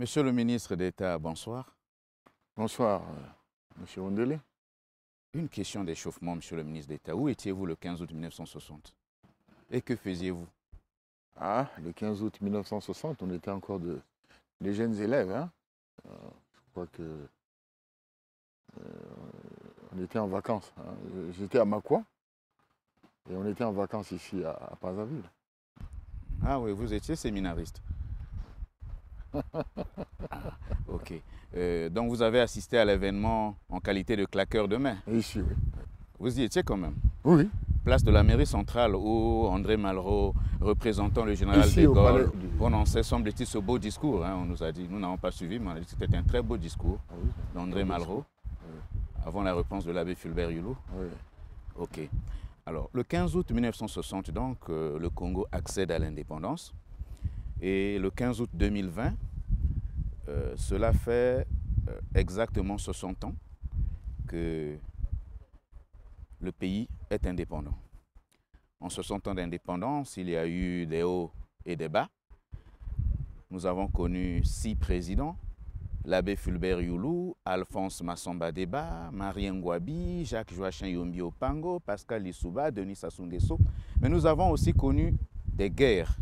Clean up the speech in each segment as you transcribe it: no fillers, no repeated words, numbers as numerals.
Monsieur le ministre d'État, bonsoir. Bonsoir, Monsieur Ondele. Une question d'échauffement, monsieur le ministre d'État. Où étiez-vous le 15 août 1960? Et que faisiez-vous? Ah, le 15 août 1960, on était encore des jeunes élèves. Hein. Je crois que on était en vacances. Hein. J'étais à Makwa et on était en vacances ici à Brazzaville. Ah oui, vous étiez séminariste. Ok. Donc vous avez assisté à l'événement en qualité de claqueur de main. Ici, oui. Vous y étiez quand même. Oui, Place de la mairie centrale où André Malraux, représentant le général ici de au palais Gaulle, du... prononçait, semble-t-il, ce beau discours. Hein, on nous a dit, nous n'avons pas suivi, mais on a dit que c'était un très beau discours Ah oui, d'André Malraux, avant la réponse de l'abbé Fulbert Hulot. oui. Ok. Alors, le 15 août 1960, donc, le Congo accède à l'indépendance. Et le 15 août 2020, cela fait exactement 60 ans que le pays est indépendant. En 60 ans d'indépendance, il y a eu des hauts et des bas. Nous avons connu 6 présidents: l'abbé Fulbert Hulot, Alphonse Massamba Deba, Marie Ngouabi, Jacques Joachim Yombi Opango, Pascal Lissouba, Denis Sassou Nguesso. Mais nous avons aussi connu des guerres.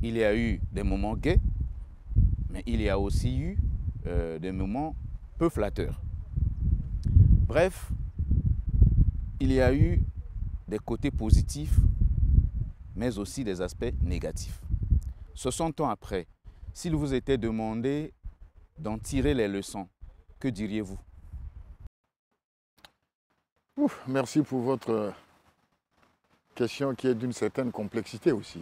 Il y a eu des moments gais, mais il y a aussi eu des moments peu flatteurs. Bref, il y a eu des côtés positifs, mais aussi des aspects négatifs. 60 ans après, s'il vous était demandé d'en tirer les leçons, que diriez-vous? Merci pour votre question qui est d'une certaine complexité aussi.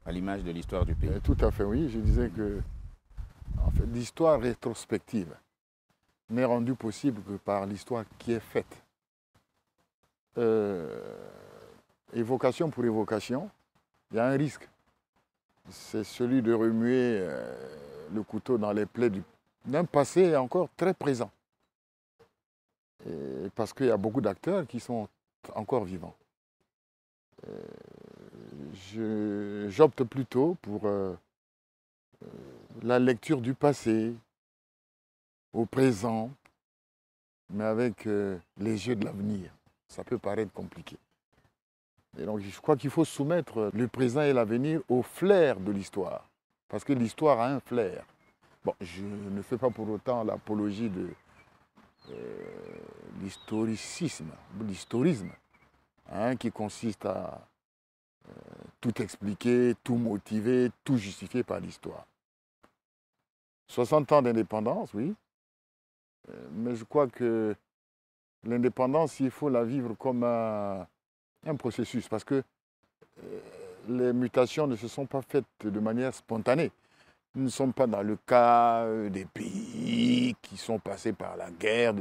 À l'image de l'histoire du pays. Tout à fait, oui. Je disais que en fait, l'histoire rétrospective n'est rendue possible que par l'histoire qui est faite. Évocation pour évocation, il y a un risque. C'est celui de remuer le couteau dans les plaies d'un passé encore très présent. Et parce qu'il y a beaucoup d'acteurs qui sont encore vivants. J'opte plutôt pour la lecture du passé, au présent, mais avec les yeux de l'avenir. Ça peut paraître compliqué. Et donc je crois qu'il faut soumettre le présent et l'avenir au flair de l'histoire. Parce que l'histoire a un flair. Bon, je ne fais pas pour autant l'apologie de l'historisme, hein, qui consiste à tout expliquer, tout motiver, tout justifier par l'histoire. 60 ans d'indépendance, oui, mais je crois que l'indépendance, il faut la vivre comme un processus, parce que les mutations ne se sont pas faites de manière spontanée. Nous ne sommes pas dans le cas des pays qui sont passés par la guerre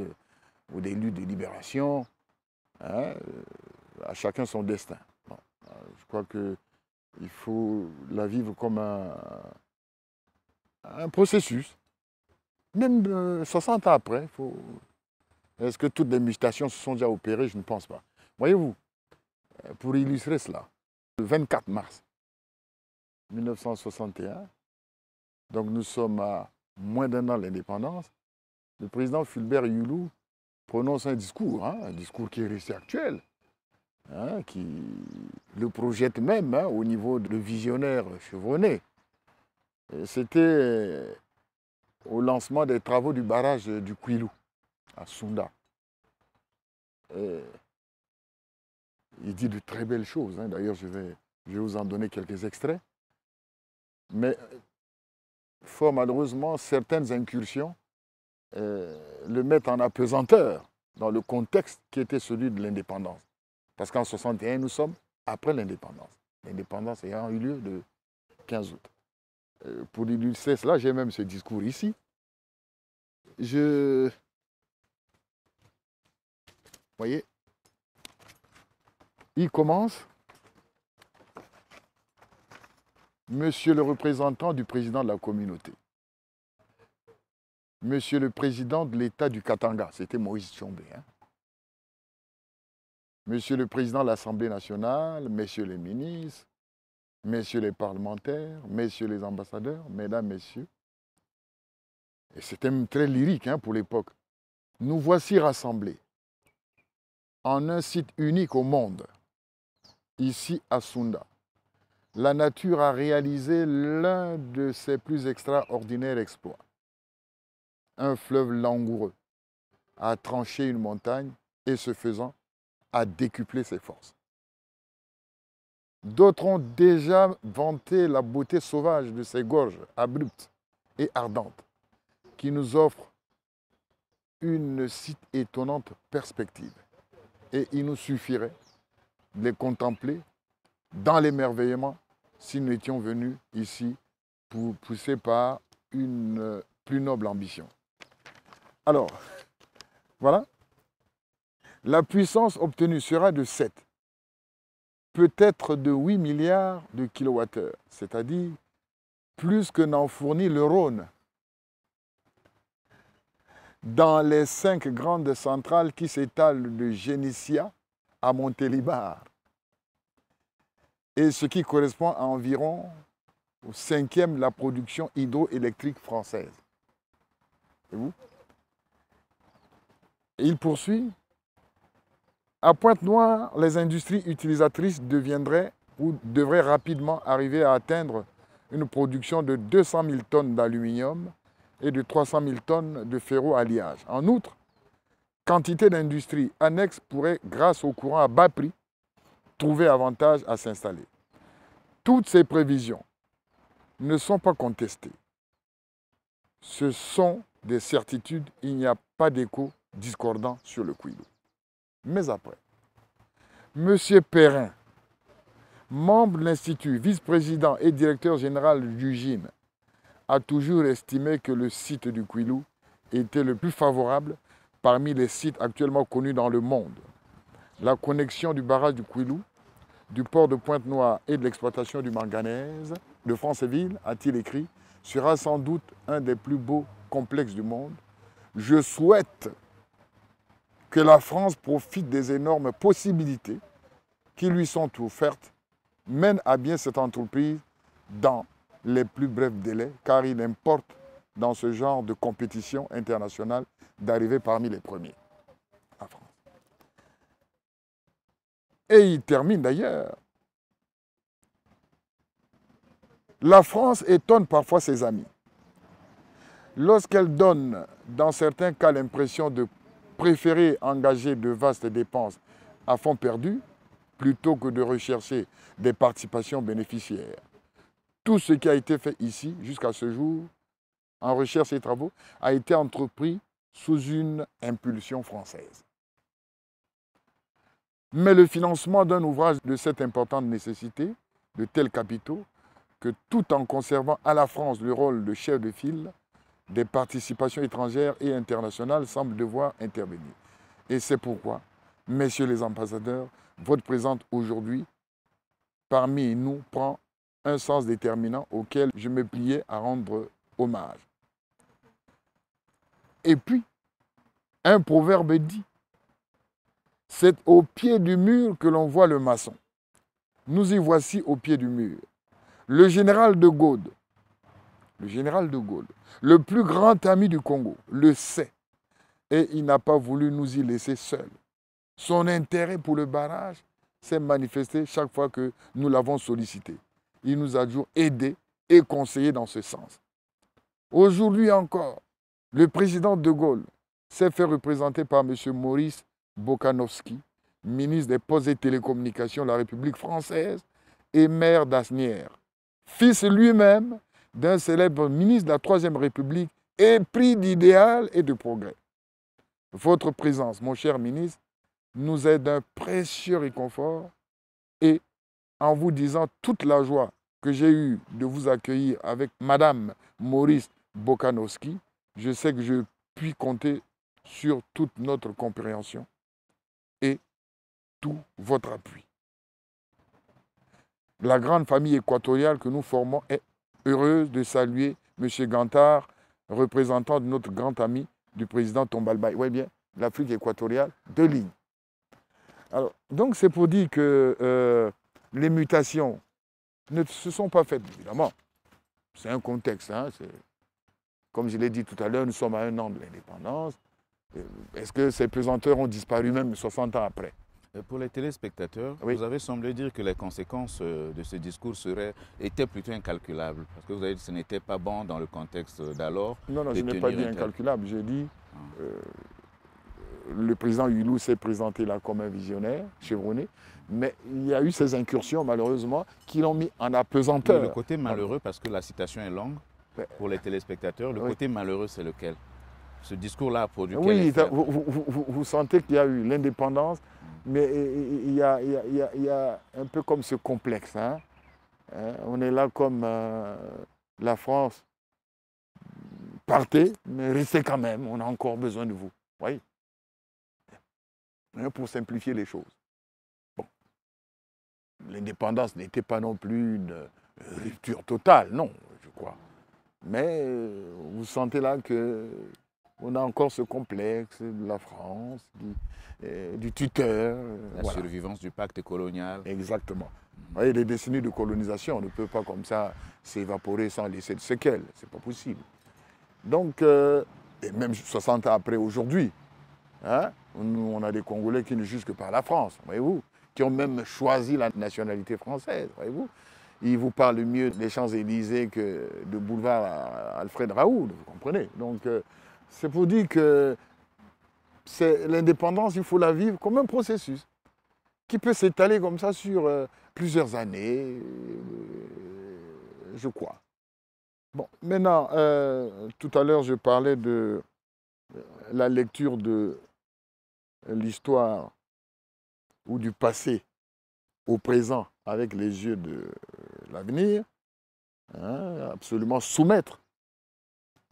ou des luttes de libération. Hein, à chacun son destin. Bon, je crois qu'il faut la vivre comme un processus. Même 60 ans après, est-ce que toutes les mutations se sont déjà opérées? Je ne pense pas. Voyez-vous, pour illustrer cela, le 24 mars 1961, donc nous sommes à moins d'un an de l'indépendance, le président Fulbert Hulot prononce un discours qui est resté actuel, hein, qui le projette même au niveau de visionnaire chevronné. C'était au lancement des travaux du barrage du Kouilou, à Sounda. Et il dit de très belles choses. Hein. D'ailleurs, je vais vous en donner quelques extraits. Mais fort malheureusement, certaines incursions le mettent en apesanteur dans le contexte qui était celui de l'indépendance. Parce qu'en 61, nous sommes après l'indépendance. L'indépendance ayant eu lieu le 15 août. Pour illustrer cela, j'ai même ce discours ici. Vous voyez, il commence. Monsieur le représentant du président de la communauté. Monsieur le président de l'État du Katanga, c'était Moïse Tchombé. Hein. Monsieur le président de l'Assemblée nationale, messieurs les ministres, messieurs les parlementaires, messieurs les ambassadeurs, mesdames, messieurs. Et c'était même très lyrique pour l'époque. Nous voici rassemblés en un site unique au monde, ici à Sounda. La nature a réalisé l'un de ses plus extraordinaires exploits. Un fleuve langoureux a tranché une montagne et, ce faisant, a décuplé ses forces. D'autres ont déjà vanté la beauté sauvage de ces gorges abruptes et ardentes qui nous offrent une si étonnante perspective. Et il nous suffirait de les contempler dans l'émerveillement si nous étions venus ici pour pousser par une plus noble ambition. Alors, voilà. La puissance obtenue sera de 7, peut-être de 8 milliards de kilowattheures, c'est-à-dire plus que n'en fournit le Rhône dans les 5 grandes centrales qui s'étalent de Génissia à Montélimar, et ce qui correspond à environ au 5e de la production hydroélectrique française. Et vous? Et il poursuit. À Pointe-Noire, les industries utilisatrices deviendraient ou devraient rapidement arriver à atteindre une production de 200 000 tonnes d'aluminium et de 300 000 tonnes de ferro-alliage. En outre, quantité d'industries annexes pourraient, grâce au courant à bas prix, trouver avantage à s'installer. Toutes ces prévisions ne sont pas contestées. Ce sont des certitudes, il n'y a pas d'écho discordant sur le Kouilou. Mais après, M. Perrin, membre de l'Institut, vice-président et directeur général du GIN, a toujours estimé que le site du Kouilou était le plus favorable parmi les sites actuellement connus dans le monde. La connexion du barrage du Kouilou, du port de Pointe-Noire et de l'exploitation du manganèse de Franceville, a-t-il écrit, sera sans doute un des plus beaux complexes du monde. Je souhaite que la France profite des énormes possibilités qui lui sont offertes, mène à bien cette entreprise dans les plus brefs délais, car il importe dans ce genre de compétition internationale d'arriver parmi les premiers. La France. Et il termine d'ailleurs. La France étonne parfois ses amis. Lorsqu'elle donne, dans certains cas, l'impression de préférer engager de vastes dépenses à fonds perdus plutôt que de rechercher des participations bénéficiaires. Tout ce qui a été fait ici, jusqu'à ce jour, en recherche et travaux, a été entrepris sous une impulsion française. Mais le financement d'un ouvrage de cette importante nécessité, de tels capitaux, que tout en conservant à la France le rôle de chef de file, des participations étrangères et internationales semblent devoir intervenir. Et c'est pourquoi, messieurs les ambassadeurs, votre présence aujourd'hui parmi nous prend un sens déterminant auquel je me pliais à rendre hommage. Et puis, un proverbe dit, c'est au pied du mur que l'on voit le maçon. Nous y voici au pied du mur. Le général de Gaulle, le plus grand ami du Congo, le sait. Et il n'a pas voulu nous y laisser seuls. Son intérêt pour le barrage s'est manifesté chaque fois que nous l'avons sollicité. Il nous a toujours aidés et conseillés dans ce sens. Aujourd'hui encore, le président de Gaulle s'est fait représenter par M. Maurice Bokanowski, ministre des Postes et Télécommunications de la République française et maire d'Asnières, fils lui-même d'un célèbre ministre de la Troisième République épris d'idéal et de progrès. Votre présence, mon cher ministre, nous est d'un précieux réconfort et en vous disant toute la joie que j'ai eue de vous accueillir avec Madame Maurice Bokanowski, je sais que je puis compter sur toute notre compréhension et tout votre appui. La grande famille équatoriale que nous formons est heureuse de saluer M. Gantard, représentant de notre grand ami du président Tombalbaye. Oui, bien, l'Afrique équatoriale, 2 lignes. Alors, donc c'est pour dire que les mutations ne se sont pas faites, évidemment. C'est un contexte. Hein, comme je l'ai dit tout à l'heure, nous sommes à 1 an de l'indépendance. Est-ce que ces pesanteurs ont disparu même 60 ans après? Pour les téléspectateurs, oui. Vous avez semblé dire que les conséquences de ce discours étaient plutôt incalculables. Parce que vous avez dit que ce n'était pas bon dans le contexte d'alors. Non, je n'ai pas dit incalculable. J'ai dit le président Hulot s'est présenté là comme un visionnaire, chevronné. Mais il y a eu ces incursions, malheureusement, qui l'ont mis en apesanteur. Mais le côté malheureux, parce que la citation est longue pour les téléspectateurs, le côté malheureux, c'est lequel? Ce discours-là a produit quel effet? Vous sentez qu'il y a eu l'indépendance, mais il y a un peu comme ce complexe. Hein? On est là comme la France. Partez, mais restez quand même, on a encore besoin de vous. Oui. Pour simplifier les choses. Bon. L'indépendance n'était pas non plus une rupture totale, non, je crois. Mais vous sentez là qu'on a encore ce complexe de la France, du tuteur. La survivance du pacte colonial. Exactement. Vous voyez, les décennies de colonisation, on ne peut pas comme ça s'évaporer sans laisser de séquelles. C'est pas possible. Donc, et même 60 ans après aujourd'hui, hein, on a des Congolais qui ne jugent que par la France, voyez-vous, qui ont même choisi la nationalité française, voyez-vous. Ils vous parlent mieux des Champs-Élysées que de boulevard Alfred Raoult, vous comprenez. Donc, c'est pour dire que l'indépendance, il faut la vivre comme un processus qui peut s'étaler comme ça sur plusieurs années, je crois. Bon, maintenant, tout à l'heure, je parlais de la lecture de l'histoire ou du passé au présent avec les yeux de l'avenir, hein, absolument soumettre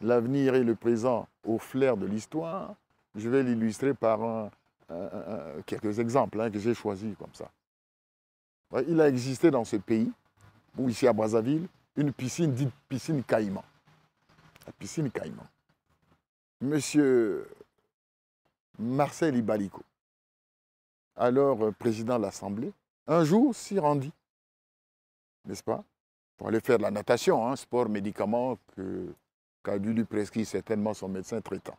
l'avenir et le présent au flair de l'histoire. Je vais l'illustrer par quelques exemples que j'ai choisis comme ça. Il a existé dans ce pays, ou ici à Brazzaville, une piscine dite piscine Caïman. La piscine Caïman. Monsieur Marcel Ibaliko, alors président de l'Assemblée, un jour s'y rendit, n'est-ce pas, pour aller faire de la natation, hein, sport médicament qu'a dû lui prescrire certainement son médecin traitant.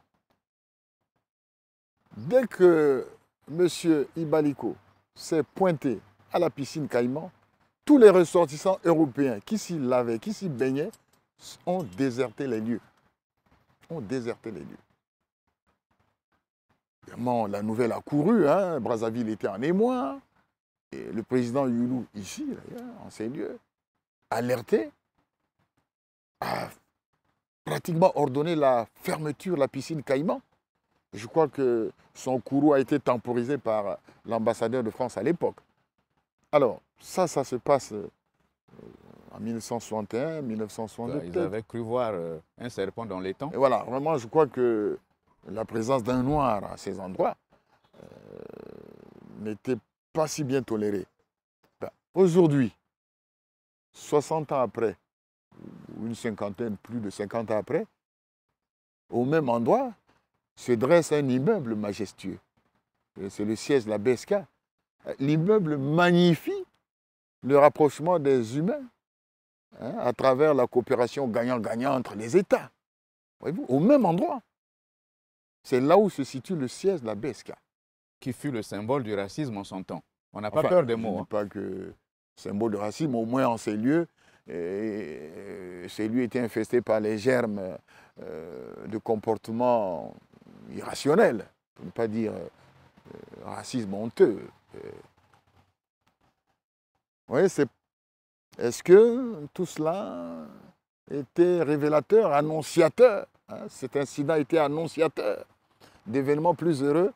Dès que monsieur Ibaliko s'est pointé à la piscine Caïman, tous les ressortissants européens qui s'y lavaient, qui s'y baignaient, ont déserté les lieux. Ont déserté les lieux. Évidemment, la nouvelle a couru, hein, Brazzaville était en émoi. Et le président Hulot, ici, d'ailleurs, en ces lieux, alerté, a pratiquement ordonné la fermeture de la piscine Caïman. Je crois que son courroux a été temporisé par l'ambassadeur de France à l'époque. Alors, ça se passe en 1961, 1962. Ils avaient cru voir un serpent dans les temps. Et voilà, vraiment, je crois que la présence d'un noir à ces endroits n'était pas si bien tolérée. Ben, aujourd'hui, 60 ans après, ou une cinquantaine, plus de 50 ans après, au même endroit, se dresse un immeuble majestueux. C'est le siège de la BSK. L'immeuble magnifie le rapprochement des humains, hein, à travers la coopération gagnant-gagnant entre les États. Voyez-vous, au même endroit. C'est là où se situe le siège de la BSK. Qui fut le symbole du racisme en son temps. On n'a pas peur des mots. Je ne dis pas que symbole de racisme, au moins en ces lieux étaient infestés par les germes de comportements irrationnels, pour ne pas dire racisme honteux. Oui, est-ce que tout cela était révélateur, annonciateur, hein? Cet incident était annonciateur d'événements plus heureux.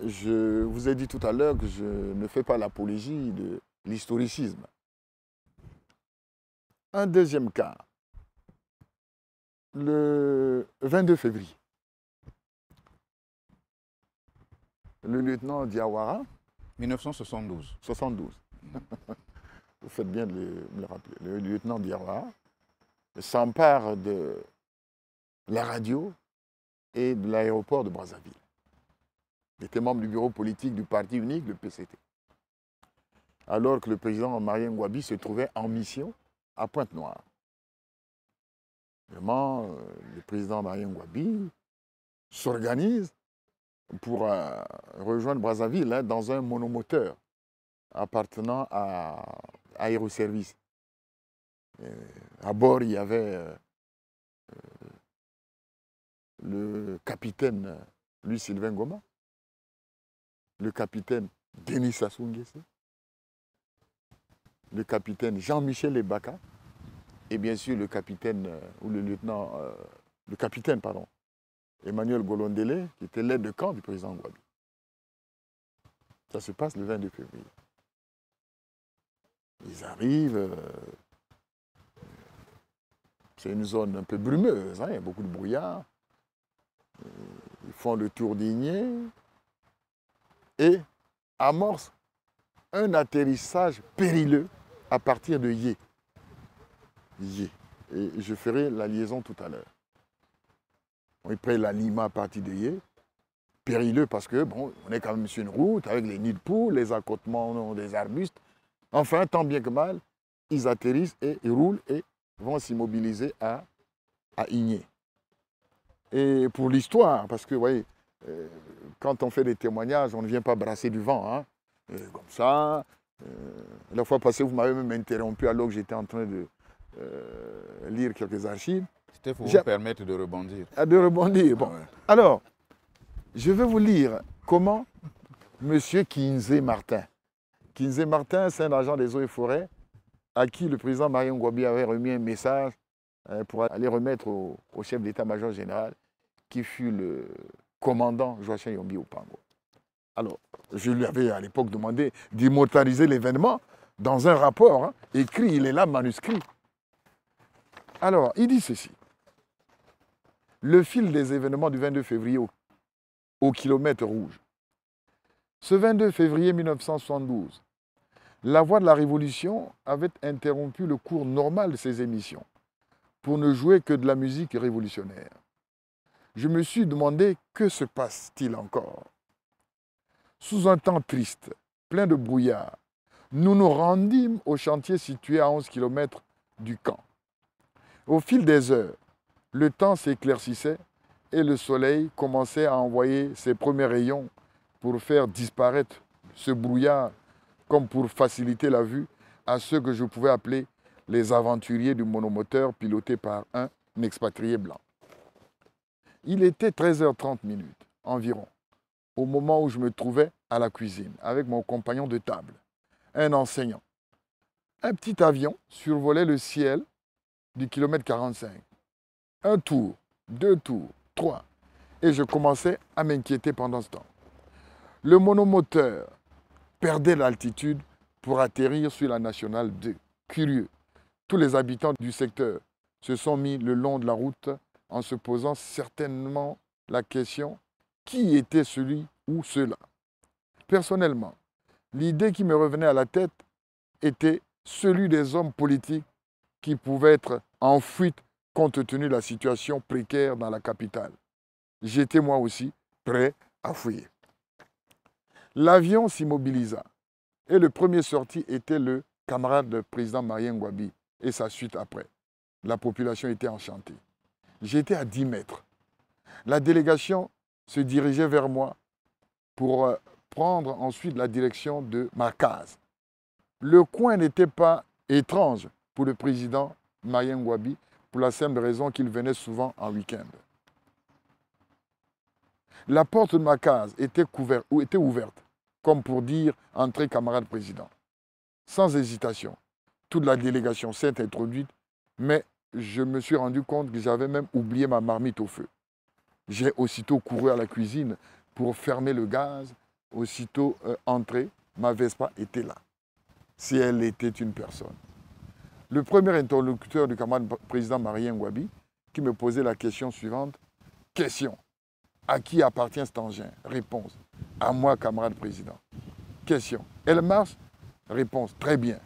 Je vous ai dit tout à l'heure que je ne fais pas l'apologie de l'historicisme. Un deuxième cas, le 22 février, le lieutenant Diawara, 1972. 72. Vous faites bien de me le rappeler. Le lieutenant Diawara s'empare de la radio et de l'aéroport de Brazzaville. Il était membre du bureau politique du parti unique, le PCT. alors que le président Marien Ngouabi se trouvait en mission à Pointe-Noire. Vraiment, le président Marien Ngouabi s'organise pour rejoindre Brazzaville hein, dans un monomoteur appartenant à Aéroservice. À bord, il y avait le capitaine Louis-Sylvain Goma, le capitaine Denis Sassou Nguesso, le capitaine Jean-Michel Ebaka et bien sûr le capitaine ou le capitaine Emmanuel Golondele qui était l'aide de camp du président Ngouabi. Ça se passe le 22 février. Ils arrivent, c'est une zone un peu brumeuse, hein, il y a beaucoup de brouillard. Ils font le tour d'Igné et amorcent un atterrissage périlleux à partir de Yé. Et je ferai la liaison tout à l'heure. Ils prennent la Lima à partir de Yé. Périlleux parce que, bon, on est quand même sur une route avec les nids de poules, les accotements des arbustes. Enfin, tant bien que mal, ils atterrissent et ils roulent et vont s'immobiliser à Igné. Et pour l'histoire, parce que, vous voyez, quand on fait des témoignages, on ne vient pas brasser du vent. Hein. Comme ça, la fois passée, vous m'avez même interrompu alors que j'étais en train de lire quelques archives. C'était pour vous permettre de rebondir. De rebondir, bon. Ah ouais. Alors, je vais vous lire comment M. Kinzé Martin. Kinzé Martin, c'est un agent des eaux et forêts à qui le président Marien Ngouabi avait remis un message pour aller remettre au chef d'état-major général qui fut le commandant Joachim Yombi Opango. Alors, je lui avais à l'époque demandé d'immortaliser l'événement dans un rapport hein, écrit, il est là, manuscrit. Alors, il dit ceci. Le fil des événements du 22 février au kilomètre rouge. Ce 22 février 1972, la Voix de la Révolution avait interrompu le cours normal de ses émissions pour ne jouer que de la musique révolutionnaire. Je me suis demandé que se passe-t-il encore. Sous un temps triste, plein de brouillard, nous nous rendîmes au chantier situé à 11 km du camp. Au fil des heures, le temps s'éclaircissait et le soleil commençait à envoyer ses premiers rayons pour faire disparaître ce brouillard comme pour faciliter la vue à ceux que je pouvais appeler les aventuriers du monomoteur piloté par un expatrié blanc. Il était 13h30 environ, au moment où je me trouvais à la cuisine avec mon compagnon de table, un enseignant. Un petit avion survolait le ciel du kilomètre 45. Un tour, 2 tours, 3. Et je commençais à m'inquiéter pendant ce temps. Le monomoteur perdait l'altitude pour atterrir sur la nationale 2. Curieux, tous les habitants du secteur se sont mis le long de la route en se posant certainement la question qui était celui ou ceux-là. Personnellement, l'idée qui me revenait à la tête était celui des hommes politiques qui pouvaient être en fuite compte tenu de la situation précaire dans la capitale. J'étais moi aussi prêt à fuir. L'avion s'immobilisa et le premier sorti était le camarade du président Marien Ngouabi et sa suite après. La population était enchantée. J'étais à 10 mètres. La délégation se dirigeait vers moi pour prendre ensuite la direction de ma case. Le coin n'était pas étrange pour le président Marien Ngouabi pour la simple raison qu'il venait souvent en week-end. La porte de ma case était ouverte, comme pour dire « Entrez, camarade président ». Sans hésitation, toute la délégation s'est introduite, mais je me suis rendu compte que j'avais même oublié ma marmite au feu. J'ai aussitôt couru à la cuisine pour fermer le gaz, aussitôt entré, ma Vespa était là, si elle était une personne. Le premier interlocuteur du camarade président Marien Ngouabi qui me posait la question suivante. Question. À qui appartient cet engin? Réponse. À moi, camarade président. Question. Elle marche? Réponse. Très bien.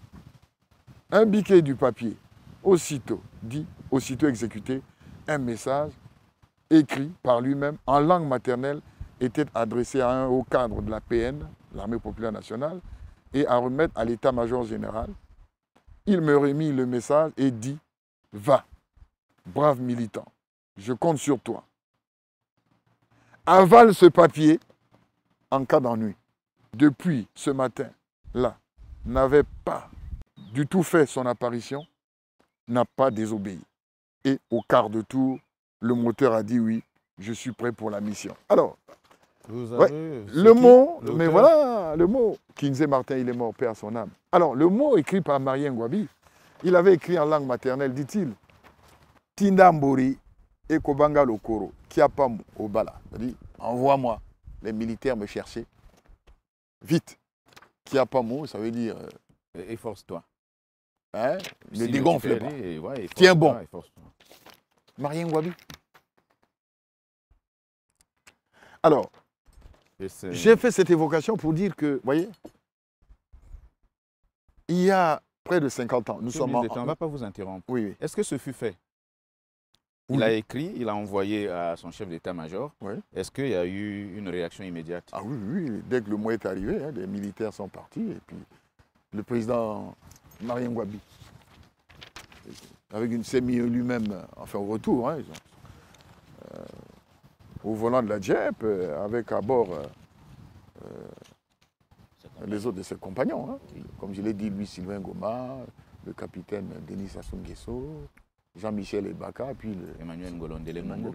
Un biquet du papier. Aussitôt dit, aussitôt exécuté, un message écrit par lui-même en langue maternelle était adressé à un haut cadre de la PN, l'Armée populaire nationale, et à remettre à l'état-major général. Il me remit le message et dit « Va, brave militant, je compte sur toi. Avale ce papier en cas d'ennui. » Depuis ce matin-là, n'avait pas du tout fait son apparition, n'a pas désobéi. Et au quart de tour, le moteur a dit oui, je suis prêt pour la mission. Alors, Vous ouais, avez le mot, l'auteur? mais voilà, le mot, Kinzé Martin, il est mort, paix à son âme. Alors, le mot écrit par Marien Ngouabi, il avait écrit en langue maternelle, dit-il, Tindambori et Kobanga Lokoro, Kiapam Obala. C'est-à-dire, envoie-moi les militaires me chercher. Vite. Kiapamo, ça veut dire. Efforce-toi. Hein, ne Si dégonfle pas. Ouais, Tiens bon. efforce-toi. Marien Ngouabi. Alors, j'ai fait cette évocation pour dire que, vous voyez, il y a près de 50 ans, nous sommes en... On ne va pas vous interrompre. Oui, oui. Est-ce que ce fut fait? Oui. Il a écrit, il a envoyé à son chef d'état-major. Oui. Est-ce qu'il y a eu une réaction immédiate? Ah oui, oui, dès que le mot est arrivé, hein, les militaires sont partis et puis le président Marien Ngouabi, avec une sémie lui-même, enfin au retour, hein, au volant de la Jeep, avec à bord les autres de ses compagnons. Hein. Comme je l'ai dit, lui, Sylvain Goma, le capitaine Denis Sassou Nguesso, Jean-Michel Ebaka, puis Emmanuel Ngolondele Mongo.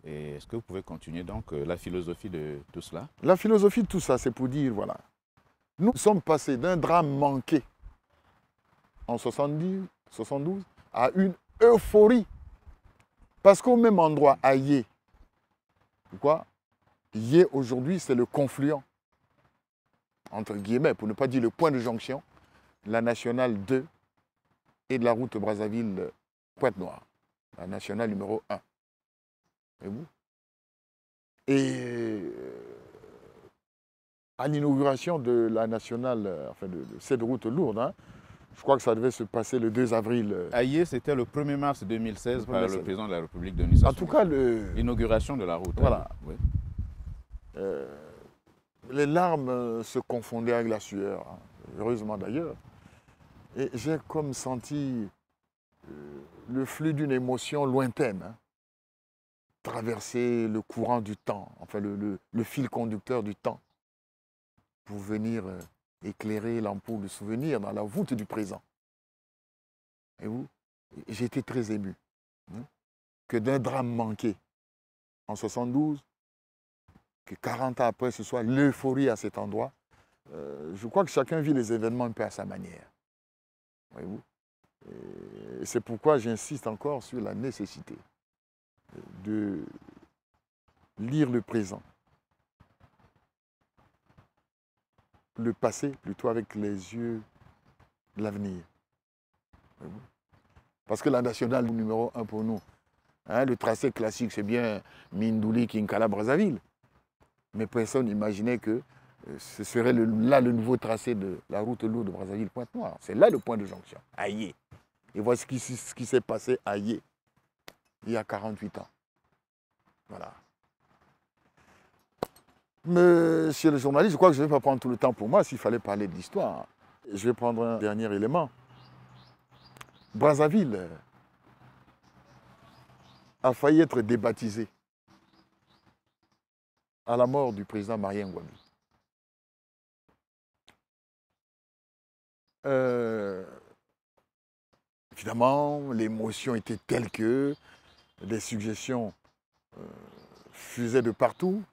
Et est-ce que vous pouvez continuer donc la philosophie de tout cela? La philosophie de tout ça, c'est pour dire, voilà, nous sommes passés d'un drame manqué en 70, 72 à une euphorie. Parce qu'au même endroit, à Yé, pourquoi Yé aujourd'hui, c'est le confluent, entre guillemets, pour ne pas dire le point de jonction, la nationale 2 et de la route Brazzaville-Pointe-Noire, la nationale numéro 1. Et vous? Et à l'inauguration de la nationale, enfin de cette route lourde, hein, je crois que ça devait se passer le 2 avril. Aïe, c'était le 1er mars 2016 par le président de la République, Denis En Sassou tout cas, l'inauguration de la route. Voilà. Oui. Les larmes se confondaient avec la sueur, hein, heureusement d'ailleurs. Et j'ai comme senti le flux d'une émotion lointaine, hein, traverser le courant du temps, enfin le fil conducteur du temps, pour venir éclairer l'ampoule de souvenir dans la voûte du présent. Et vous, j'ai été très ému, hein, que d'un drame manqué en 72, que 40 ans après, ce soit l'euphorie à cet endroit. Je crois que chacun vit les événements un peu à sa manière. Voyez-vous? Et c'est pourquoi j'insiste encore sur la nécessité de lire le présent, le passé plutôt avec les yeux de l'avenir. Parce que la nationale numéro 1 pour nous, hein, le tracé classique, c'est bien Mindouli, Kinkala, Brazzaville. Mais personne n'imaginait que ce serait là le nouveau tracé de la route lourde de Brazzaville-Pointe-Noire. C'est là le point de jonction, à Yé. Et voici ce qui s'est passé à Yé, il y a 48 ans. Voilà. Monsieur le journaliste, je crois que je ne vais pas prendre tout le temps pour moi s'il fallait parler de l'histoire. Je vais prendre un dernier élément. Brazzaville a failli être débaptisé à la mort du président Marien Ngouabi. Évidemment, l'émotion était telle que des suggestions fusaient de partout.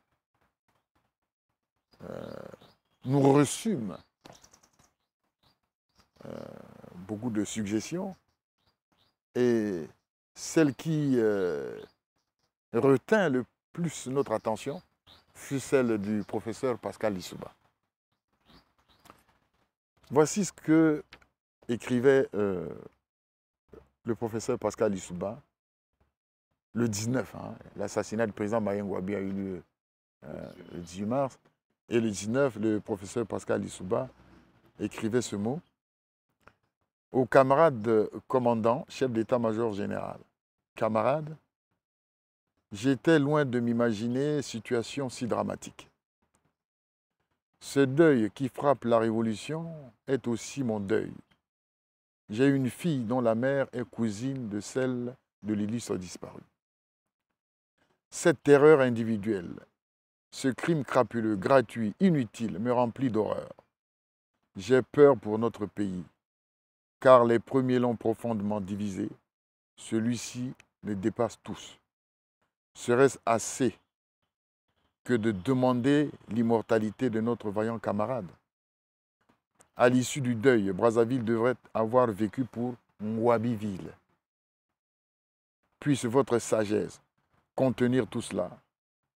Nous reçûmes beaucoup de suggestions et celle qui retint le plus notre attention fut celle du professeur Pascal Lissouba. Voici ce que écrivait le professeur Pascal Lissouba le 19. Hein, l'assassinat du président Marien Ngouabi a eu lieu le 18 mars. Et le 19, le professeur Pascal Lissouba écrivait ce mot. Aux camarades commandants, chef d'état-major général. Camarades, j'étais loin de m'imaginer situation si dramatique. Ce deuil qui frappe la Révolution est aussi mon deuil. J'ai une fille dont la mère est cousine de celle de l'illustre disparu. Cette terreur individuelle, ce crime crapuleux, gratuit, inutile, me remplit d'horreur. J'ai peur pour notre pays, car les premiers l'ont profondément divisé. Celui-ci les dépasse tous. Serait-ce assez que de demander l'immortalité de notre vaillant camarade? À l'issue du deuil, Brazzaville devrait avoir vécu pour Ngouabiville. Puisse votre sagesse contenir tout cela.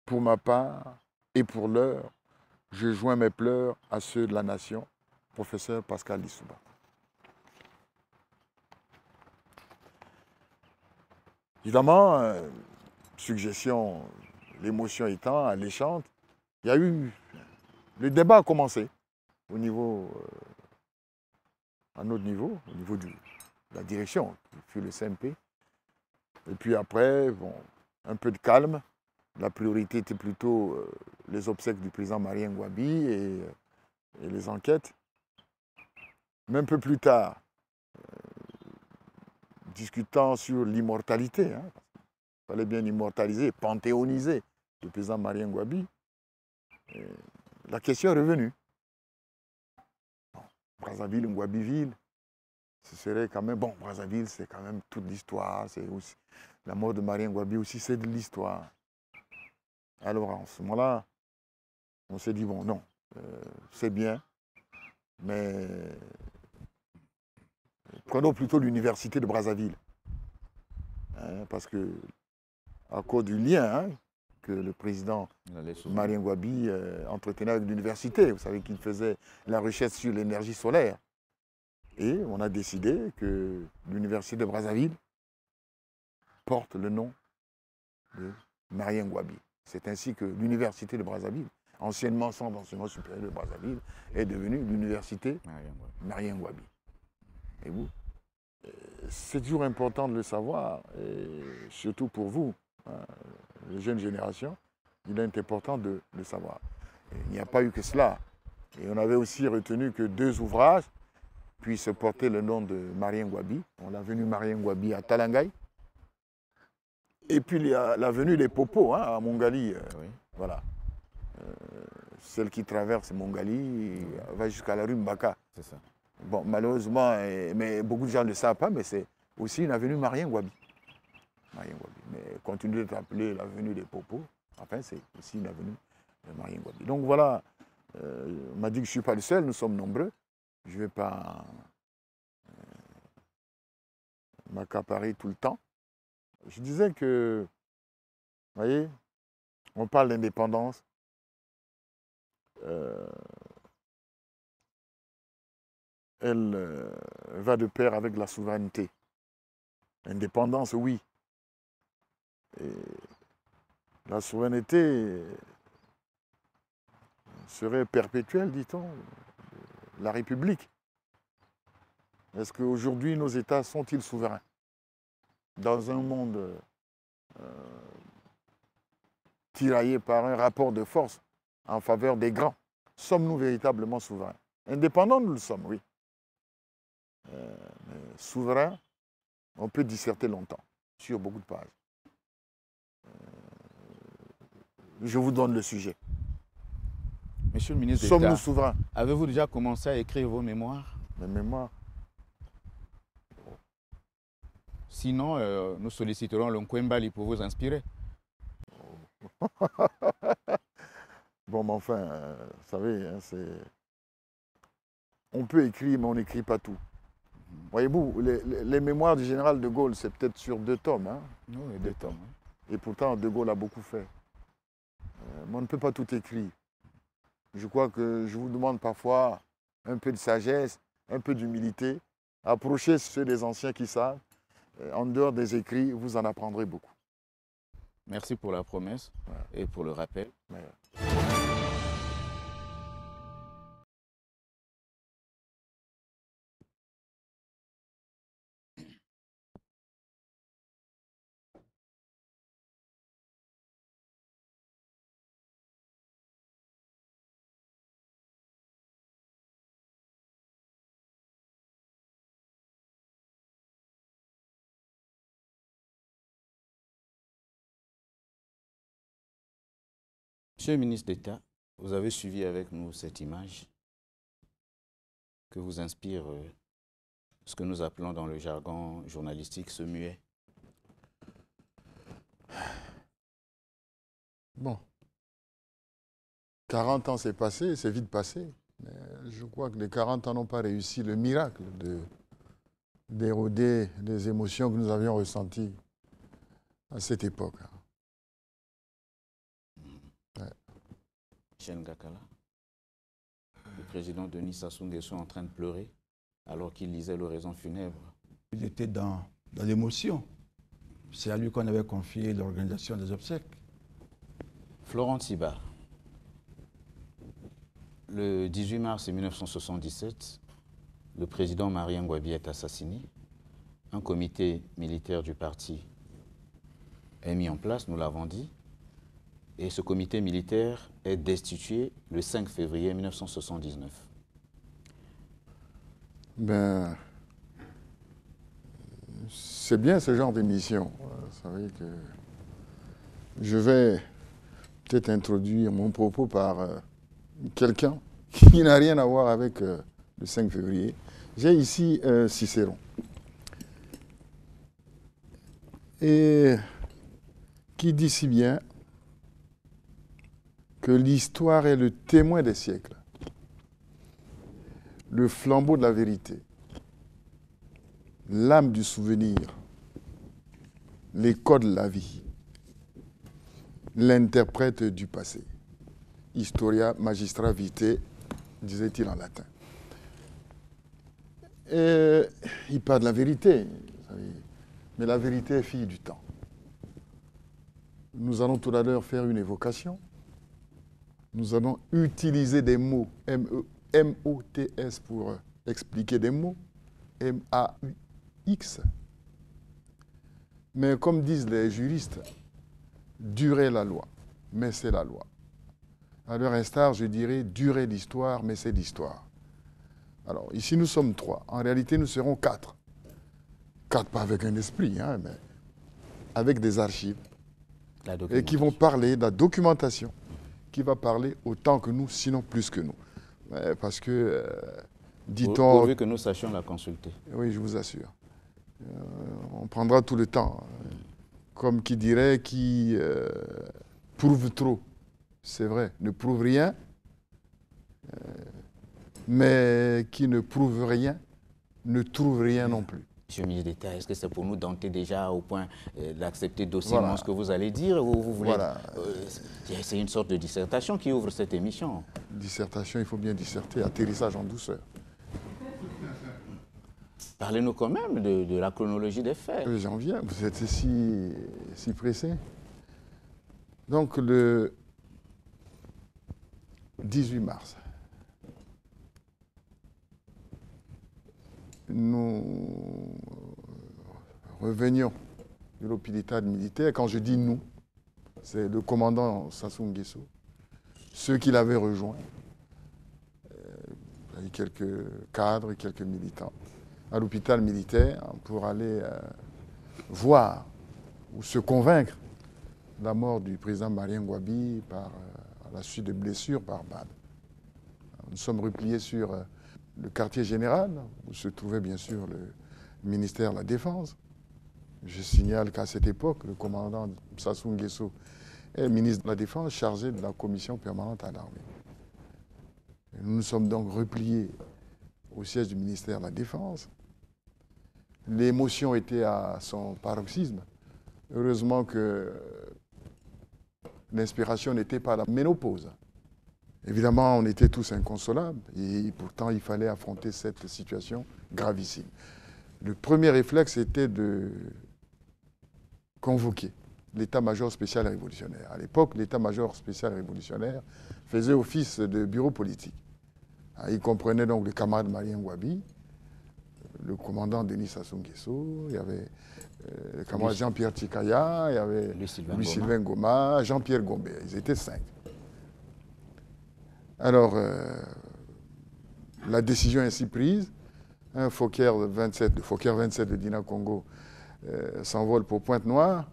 Pour ma part et pour l'heure, je joins mes pleurs à ceux de la nation. Professeur Pascal Lissouba. Évidemment, suggestion, l'émotion étant alléchante, il y a eu... Le débat a commencé au niveau, à notre niveau, au niveau de la direction, qui fut le CMP. Et puis après, bon, un peu de calme. La priorité était plutôt les obsèques du président Marien Ngouabi et les enquêtes. Mais un peu plus tard, discutant sur l'immortalité, il fallait bien immortaliser, panthéoniser le président Marien Ngouabi, la question est revenue. Bon, Brazzaville, Ngouabiville, ce serait quand même... Bon, Brazzaville, c'est quand même toute l'histoire. C'est aussi la mort de Marien Ngouabi aussi, c'est de l'histoire. Alors, en ce moment-là, on s'est dit, bon, non, c'est bien, mais prenons plutôt l'université de Brazzaville. Parce que, à cause du lien que le président Marien Ngouabi entretenait avec l'université, vous savez qu'il faisait la recherche sur l'énergie solaire. Et on a décidé que l'université de Brazzaville porte le nom de Marien Ngouabi. C'est ainsi que l'université de Brazzaville, anciennement Centre d'enseignement supérieur de Brazzaville, est devenue l'université Marien Ngouabi. Et vous, c'est toujours important de le savoir, et surtout pour vous, les jeunes générations, il est important de le savoir. Et il n'y a pas eu que cela. Et on avait aussi retenu que 2 ouvrages puissent porter le nom de Marien Ngouabi. On l'a venu Marien Ngouabi à Talangaï. Et puis l'avenue des Popos à Mongali. Oui. Voilà. Celle qui traverse Mongali va jusqu'à la rue Mbaka. C'est ça. Bon, malheureusement, mais beaucoup de gens ne le savent pas, mais c'est aussi une avenue Marien Ngouabi. Marien Ngouabi. Mais continuez de t'appeler l'avenue des Popos. Enfin, c'est aussi une avenue de Marien Ngouabi. Donc voilà, on m'a dit que je ne suis pas le seul, nous sommes nombreux. Je ne vais pas m'accaparer tout le temps. Je disais que, vous voyez, on parle d'indépendance. Elle va de pair avec la souveraineté. L'indépendance, oui. Et la souveraineté serait perpétuelle, dit-on, la République. Est-ce qu'aujourd'hui, nos États sont-ils souverains? Dans un monde tiraillé par un rapport de force en faveur des grands, sommes-nous véritablement souverains? Indépendants, nous le sommes, oui. Mais souverains, on peut disserter longtemps, sur beaucoup de pages. Je vous donne le sujet. Monsieur le ministre d'État, sommes-nous souverains? Avez-vous déjà commencé à écrire vos mémoires? Mes mémoires? Sinon, nous solliciterons le Nkwembali pour vous inspirer. Bon, mais enfin, vous savez, c'est... On peut écrire, mais on n'écrit pas tout. Voyez-vous, les mémoires du général de Gaulle, c'est peut-être sur 2 tomes. Oui, 2 tomes. Et pourtant, de Gaulle a beaucoup fait. Mais on ne peut pas tout écrire. Je crois que je vous demande parfois un peu de sagesse, un peu d'humilité. Approchez ceux des anciens qui savent. En dehors des écrits, vous en apprendrez beaucoup. Merci pour la promesse et pour le rappel. Monsieur le ministre d'État, vous avez suivi avec nous cette image que vous inspire ce que nous appelons dans le jargon journalistique ce muet. Bon, 40 ans c'est passé, c'est vite passé. Mais je crois que les 40 ans n'ont pas réussi le miracle d'éroder les émotions que nous avions ressenties à cette époque. Ouais. Michel Ngakala, le président Denis Sassou Nguesso en train de pleurer alors qu'il lisait l'oraison funèbre. Il était dans l'émotion. C'est à lui qu'on avait confié l'organisation des obsèques. Florent Tibar, le 18 mars 1977, le président Marien Ngouabi est assassiné. Un comité militaire du parti est mis en place, nous l'avons dit. Et ce comité militaire est destitué le 5 février 1979. Ben, c'est bien ce genre d'émission. Vous savez que je vais peut-être introduire mon propos par quelqu'un qui n'a rien à voir avec le 5 février. J'ai ici Cicéron. Et qui dit si bien que l'histoire est le témoin des siècles, le flambeau de la vérité, l'âme du souvenir, l'écho de la vie, l'interprète du passé. Historia magistra vitae, disait-il en latin. Et il parle de la vérité, vous savez, mais la vérité est fille du temps. Nous allons tout à l'heure faire une évocation. Nous allons utiliser des mots, M-O-T-S pour expliquer des mots, M-A-U-X. Mais comme disent les juristes, durer la loi, mais c'est la loi. À leur instar, je dirais durer l'histoire, mais c'est l'histoire. Alors, ici, nous sommes 3. En réalité, nous serons 4. 4 pas avec un esprit, hein, mais avec des archives. Et qui vont parler de la documentation, qui va parler autant que nous, sinon plus que nous. Parce que, dit-on... Pourvu que nous sachions la consulter. Oui, je vous assure. On prendra tout le temps. Comme qui dirait, qui prouve trop. C'est vrai, ne prouve rien, mais qui ne prouve rien, ne trouve rien non plus. Monsieur le ministre d'État, est-ce que c'est pour nous dompter déjà au point d'accepter docilement ce que vous allez dire ou vous voulez... Voilà. C'est une sorte de dissertation qui ouvre cette émission. Dissertation, il faut bien disserter, atterrissage en douceur. Parlez-nous quand même de la chronologie des faits. J'en viens, vous êtes si pressé. Donc le 18 mars, nous revenions de l'hôpital militaire. Quand je dis nous, c'est le commandant Sassou Nguesso, ceux qui l'avaient rejoint, quelques cadres et quelques militants, à l'hôpital militaire pour aller voir ou se convaincre de la mort du président Marien Ngouabi à la suite de blessures par balle. Nous sommes repliés sur le quartier général, où se trouvait bien sûr le ministère de la Défense. Je signale qu'à cette époque, le commandant Sassou Nguesso est ministre de la Défense chargé de la commission permanente à l'armée. Nous nous sommes donc repliés au siège du ministère de la Défense. L'émotion était à son paroxysme. Heureusement que l'inspiration n'était pas la ménopause. Évidemment, on était tous inconsolables et pourtant il fallait affronter cette situation gravissime. Le premier réflexe était de convoquer l'état-major spécial révolutionnaire. À l'époque, l'état-major spécial révolutionnaire faisait office de bureau politique. Il comprenait donc le camarade Marien Ngouabi, le commandant Denis Sassou Nguesso, il y avait le camarade Jean-Pierre Tchikaya, il y avait Louis-Sylvain Goma, Jean-Pierre Gombe. Ils étaient 5. Alors, la décision ainsi prise, un Fokker 27 de Dina Congo s'envole pour Pointe-Noire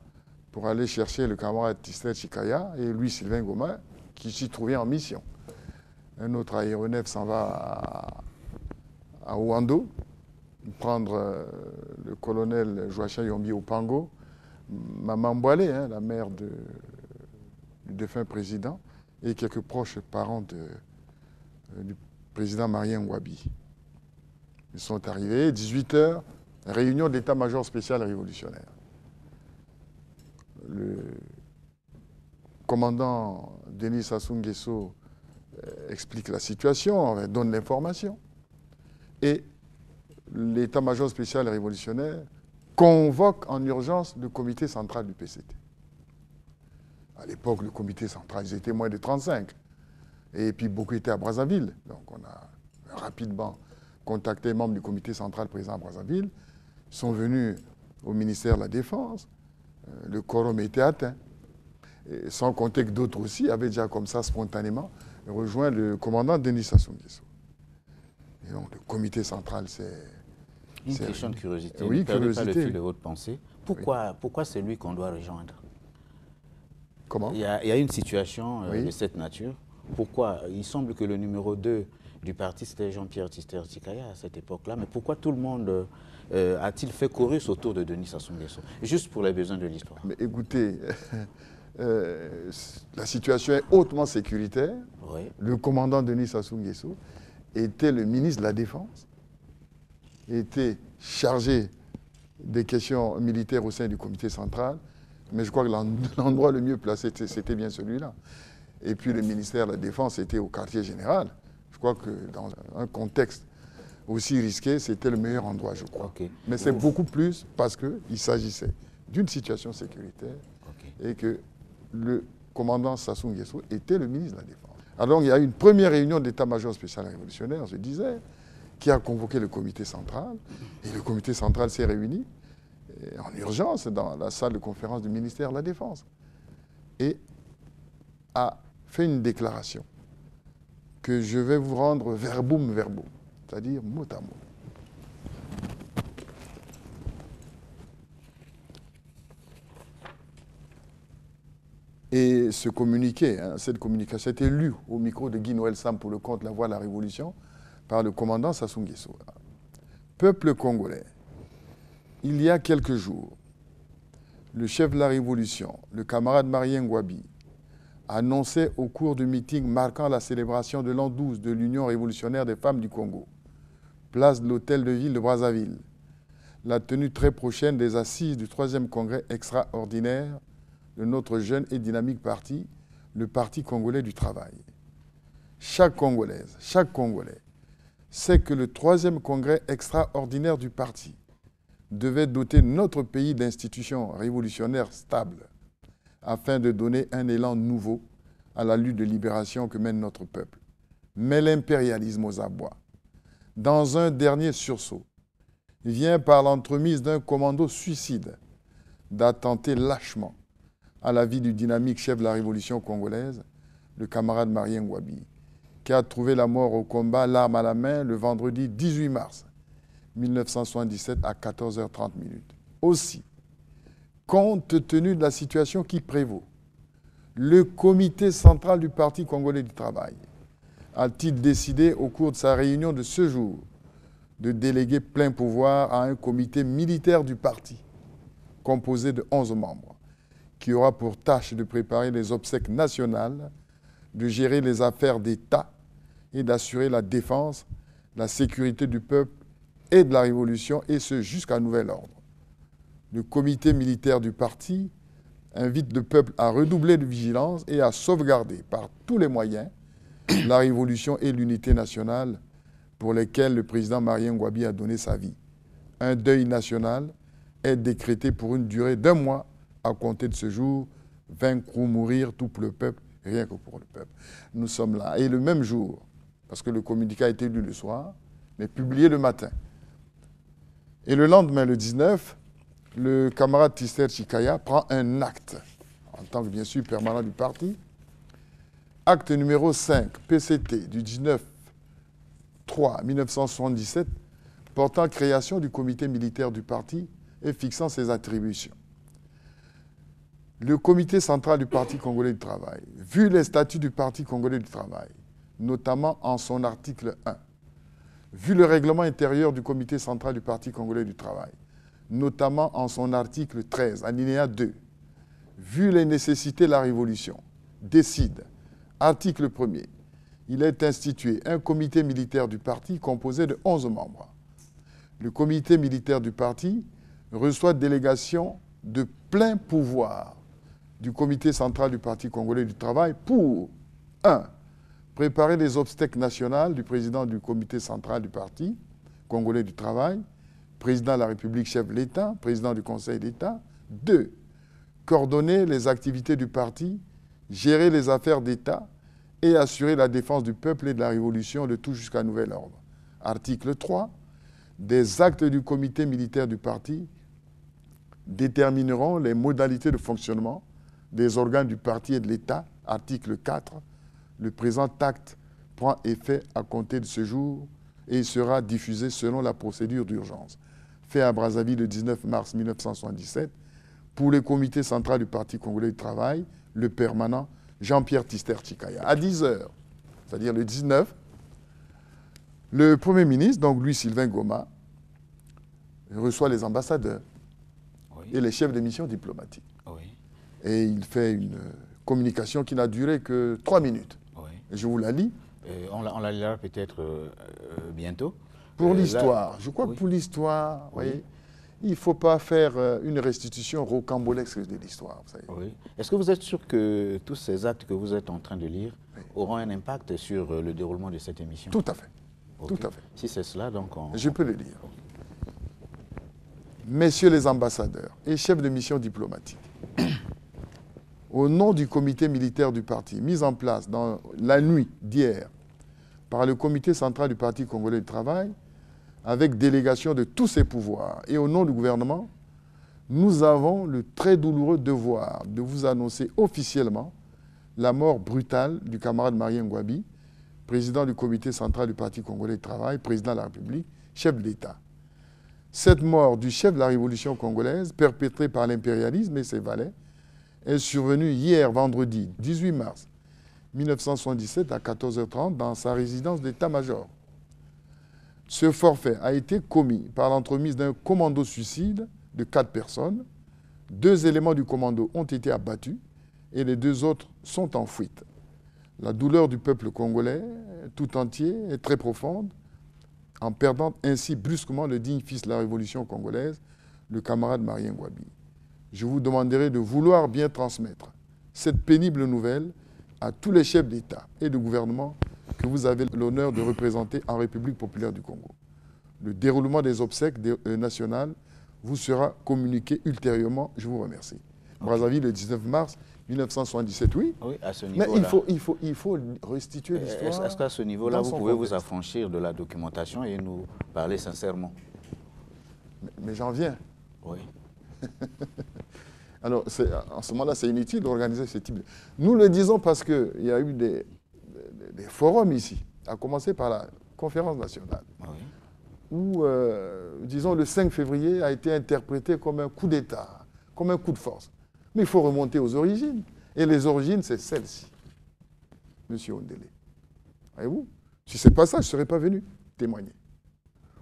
pour aller chercher le camarade Tister Chikaya et Louis-Sylvain Goma qui s'y trouvait en mission. Un autre aéronef s'en va à Ouando, prendre le colonel Joachim Yombi Opango, Maman Mboalé, hein, la mère du défunt président, et quelques proches parents du président Marien Ngouabi. Ils sont arrivés, 18h, réunion d'état-major spécial révolutionnaire. Le commandant Denis Sassou Nguesso explique la situation, donne l'information. Et l'état-major spécial révolutionnaire convoque en urgence le comité central du PCT. À l'époque, le comité central, ils étaient moins de 35. Et puis beaucoup étaient à Brazzaville. Donc on a rapidement contacté les membres du comité central présent à Brazzaville. Ils sont venus au ministère de la Défense. Le quorum était atteint. Et sans compter que d'autres aussi avaient déjà comme ça spontanément rejoint le commandant Denis Sassou Nguesso. Et donc le comité central, c'est... Une question de curiosité. Oui, ne perdez pas le curiosité. fil de votre pensée. Pourquoi c'est lui qu'on doit rejoindre? Comment? Il y a une situation Oui. de cette nature. Pourquoi? Il semble que le numéro 2 du parti, c'était Jean-Pierre Tister-Tchikaya à cette époque-là. Mais pourquoi tout le monde a-t-il fait chorus autour de Denis Sassou Nguesso? Juste pour les besoins de l'histoire. Mais écoutez, la situation est hautement sécuritaire. Oui. Le commandant Denis Sassou Nguesso était le ministre de la Défense, était chargé des questions militaires au sein du comité central, mais je crois que l'endroit le mieux placé, c'était bien celui-là. Et puis le ministère de la Défense était au quartier général. Je crois que dans un contexte aussi risqué, c'était le meilleur endroit, je crois. Okay. Mais c'est beaucoup plus parce qu'il s'agissait d'une situation sécuritaire et que le commandant Sassou Nguesso était le ministre de la Défense. Alors il y a eu une première réunion d'état-major spécial révolutionnaire, je disais, qui a convoqué le comité central. Et le comité central s'est réuni en urgence dans la salle de conférence du ministère de la Défense et a fait une déclaration que je vais vous rendre verbum verbum, c'est-à-dire mot à mot. Et ce communiqué, cette communication a été lue au micro de Guy Noël Sam pour le compte La Voix de la Révolution par le commandant Sassou Nguesso. Peuple congolais, il y a quelques jours, le chef de la Révolution, le camarade Marien Ngouabi, annonçait au cours du meeting marquant la célébration de l'an 12 de l'Union révolutionnaire des femmes du Congo, place de l'hôtel de ville de Brazzaville, la tenue très prochaine des assises du 3e congrès extraordinaire de notre jeune et dynamique parti, le Parti congolais du travail. Chaque Congolaise, chaque Congolais sait que le 3e congrès extraordinaire du parti devait doter notre pays d'institutions révolutionnaires stables afin de donner un élan nouveau à la lutte de libération que mène notre peuple. Mais l'impérialisme aux abois, dans un dernier sursaut, vient par l'entremise d'un commando suicide d'attenter lâchement à la vie du dynamique chef de la révolution congolaise, le camarade Marien Ngouabi, qui a trouvé la mort au combat, l'arme à la main, le vendredi 18 mars 1977 à 14h30. Aussi, compte tenu de la situation qui prévaut, le comité central du Parti congolais du travail a-t-il décidé au cours de sa réunion de ce jour de déléguer plein pouvoir à un comité militaire du parti composé de 11 membres qui aura pour tâche de préparer les obsèques nationales, de gérer les affaires d'État et d'assurer la défense, la sécurité du peuple et de la révolution, et ce jusqu'à nouvel ordre. Le comité militaire du parti invite le peuple à redoubler de vigilance et à sauvegarder par tous les moyens la révolution et l'unité nationale pour lesquelles le président Marien Ngouabi a donné sa vie. Un deuil national est décrété pour une durée d'1 mois à compter de ce jour, vaincre ou mourir, tout pour le peuple, rien que pour le peuple. Nous sommes là. Et le même jour, parce que le communiqué a été lu le soir, mais publié le matin. Et le lendemain, le 19, le camarade Tister-Tchikaya prend un acte, en tant que bien sûr permanent du parti, acte numéro 5, PCT, du 19-3-1977, portant création du comité militaire du parti et fixant ses attributions. Le comité central du Parti congolais du travail, vu les statuts du Parti congolais du travail, notamment en son article 1, vu le règlement intérieur du comité central du Parti congolais du travail, notamment en son article 13, alinéa 2, vu les nécessités de la révolution, décide, article 1er, il est institué un comité militaire du parti composé de 11 membres. Le comité militaire du parti reçoit délégation de plein pouvoir du comité central du Parti congolais du travail pour 1. Préparer les obstacles nationaux du président du comité central du Parti congolais du travail, président de la République, chef de l'État, président du Conseil d'État. 2. Coordonner les activités du parti, gérer les affaires d'État et assurer la défense du peuple et de la révolution, le tout jusqu'à nouvel ordre. Article 3. Des actes du comité militaire du parti détermineront les modalités de fonctionnement des organes du parti et de l'État. Article 4. Le présent acte prend effet à compter de ce jour et sera diffusé selon la procédure d'urgence. Fait à Brazzaville le 19 mars 1977 pour le comité central du Parti congolais du travail, le permanent Jean-Pierre Tister Chikaya. À 10h, c'est-à-dire le 19, le Premier ministre, donc Louis-Sylvain Goma, reçoit les ambassadeurs et les chefs de mission diplomatiques. Et il fait une communication qui n'a duré que 3 minutes. Je vous la lis. On la lira peut-être bientôt. Pour l'histoire, je crois que pour l'histoire, voyez, il ne faut pas faire une restitution rocambolesque de l'histoire. Est-ce que vous êtes sûr que tous ces actes que vous êtes en train de lire auront un impact sur le déroulement de cette émission? Tout à fait. Tout à fait. Si c'est cela, donc je peux le lire. Messieurs les ambassadeurs et chefs de mission diplomatique, au nom du comité militaire du parti, mis en place dans la nuit d'hier par le comité central du Parti congolais du travail, avec délégation de tous ses pouvoirs, et au nom du gouvernement, nous avons le très douloureux devoir de vous annoncer officiellement la mort brutale du camarade Marien Ngouabi, président du comité central du Parti congolais du travail, président de la République, chef de l'État. Cette mort du chef de la révolution congolaise, perpétrée par l'impérialisme et ses valets, est survenue hier, vendredi 18 mars 1977 à 14h30 dans sa résidence d'état-major. Ce forfait a été commis par l'entremise d'un commando suicide de 4 personnes. 2 éléments du commando ont été abattus et les 2 autres sont en fuite. La douleur du peuple congolais tout entier est très profonde, en perdant ainsi brusquement le digne fils de la révolution congolaise, le camarade Marien Ngouabi. Je vous demanderai de vouloir bien transmettre cette pénible nouvelle à tous les chefs d'État et de gouvernement que vous avez l'honneur de représenter en République populaire du Congo. Le déroulement des obsèques nationales vous sera communiqué ultérieurement. Je vous remercie. Brazzaville, le 19 mars 1977, oui. Oui, à ce niveau-là. Mais il faut restituer l'histoire. Est-ce qu'à ce niveau-là, vous pouvez vous affranchir de la documentation et nous parler sincèrement? Mais j'en viens. Oui. Alors, en ce moment-là, c'est inutile d'organiser ce type de... Nous le disons parce qu'il y a eu des forums ici, à commencer par la conférence nationale, où, disons, le 5 février a été interprété comme un coup d'État, comme un coup de force. Mais il faut remonter aux origines. Et les origines, c'est celle-ci, M. Ondele. Voyez-vous? Si ce n'est pas ça, je ne serais pas venu témoigner.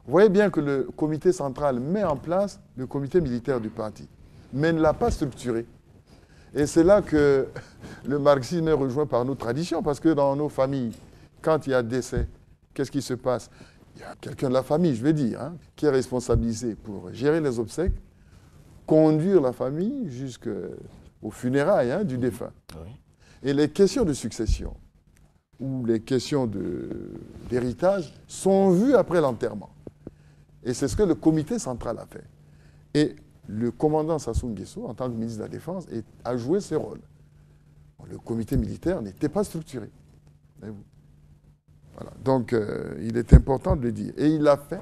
Vous voyez bien que le comité central met en place le comité militaire du parti, mais ne l'a pas structuré. Et c'est là que le marxisme est rejoint par nos traditions, parce que dans nos familles, quand il y a décès, qu'est-ce qui se passe? Il y a quelqu'un de la famille, je vais dire, qui est responsabilisé pour gérer les obsèques, conduire la famille jusqu'aux funérailles du défunt. Oui. Et les questions de succession ou les questions d'héritage sont vues après l'enterrement. Et c'est ce que le comité central a fait. Et le commandant Sassou Nguesso, en tant que ministre de la Défense, a joué ce rôle. Le comité militaire n'était pas structuré. Voilà. Donc, il est important de le dire. Et il l'a fait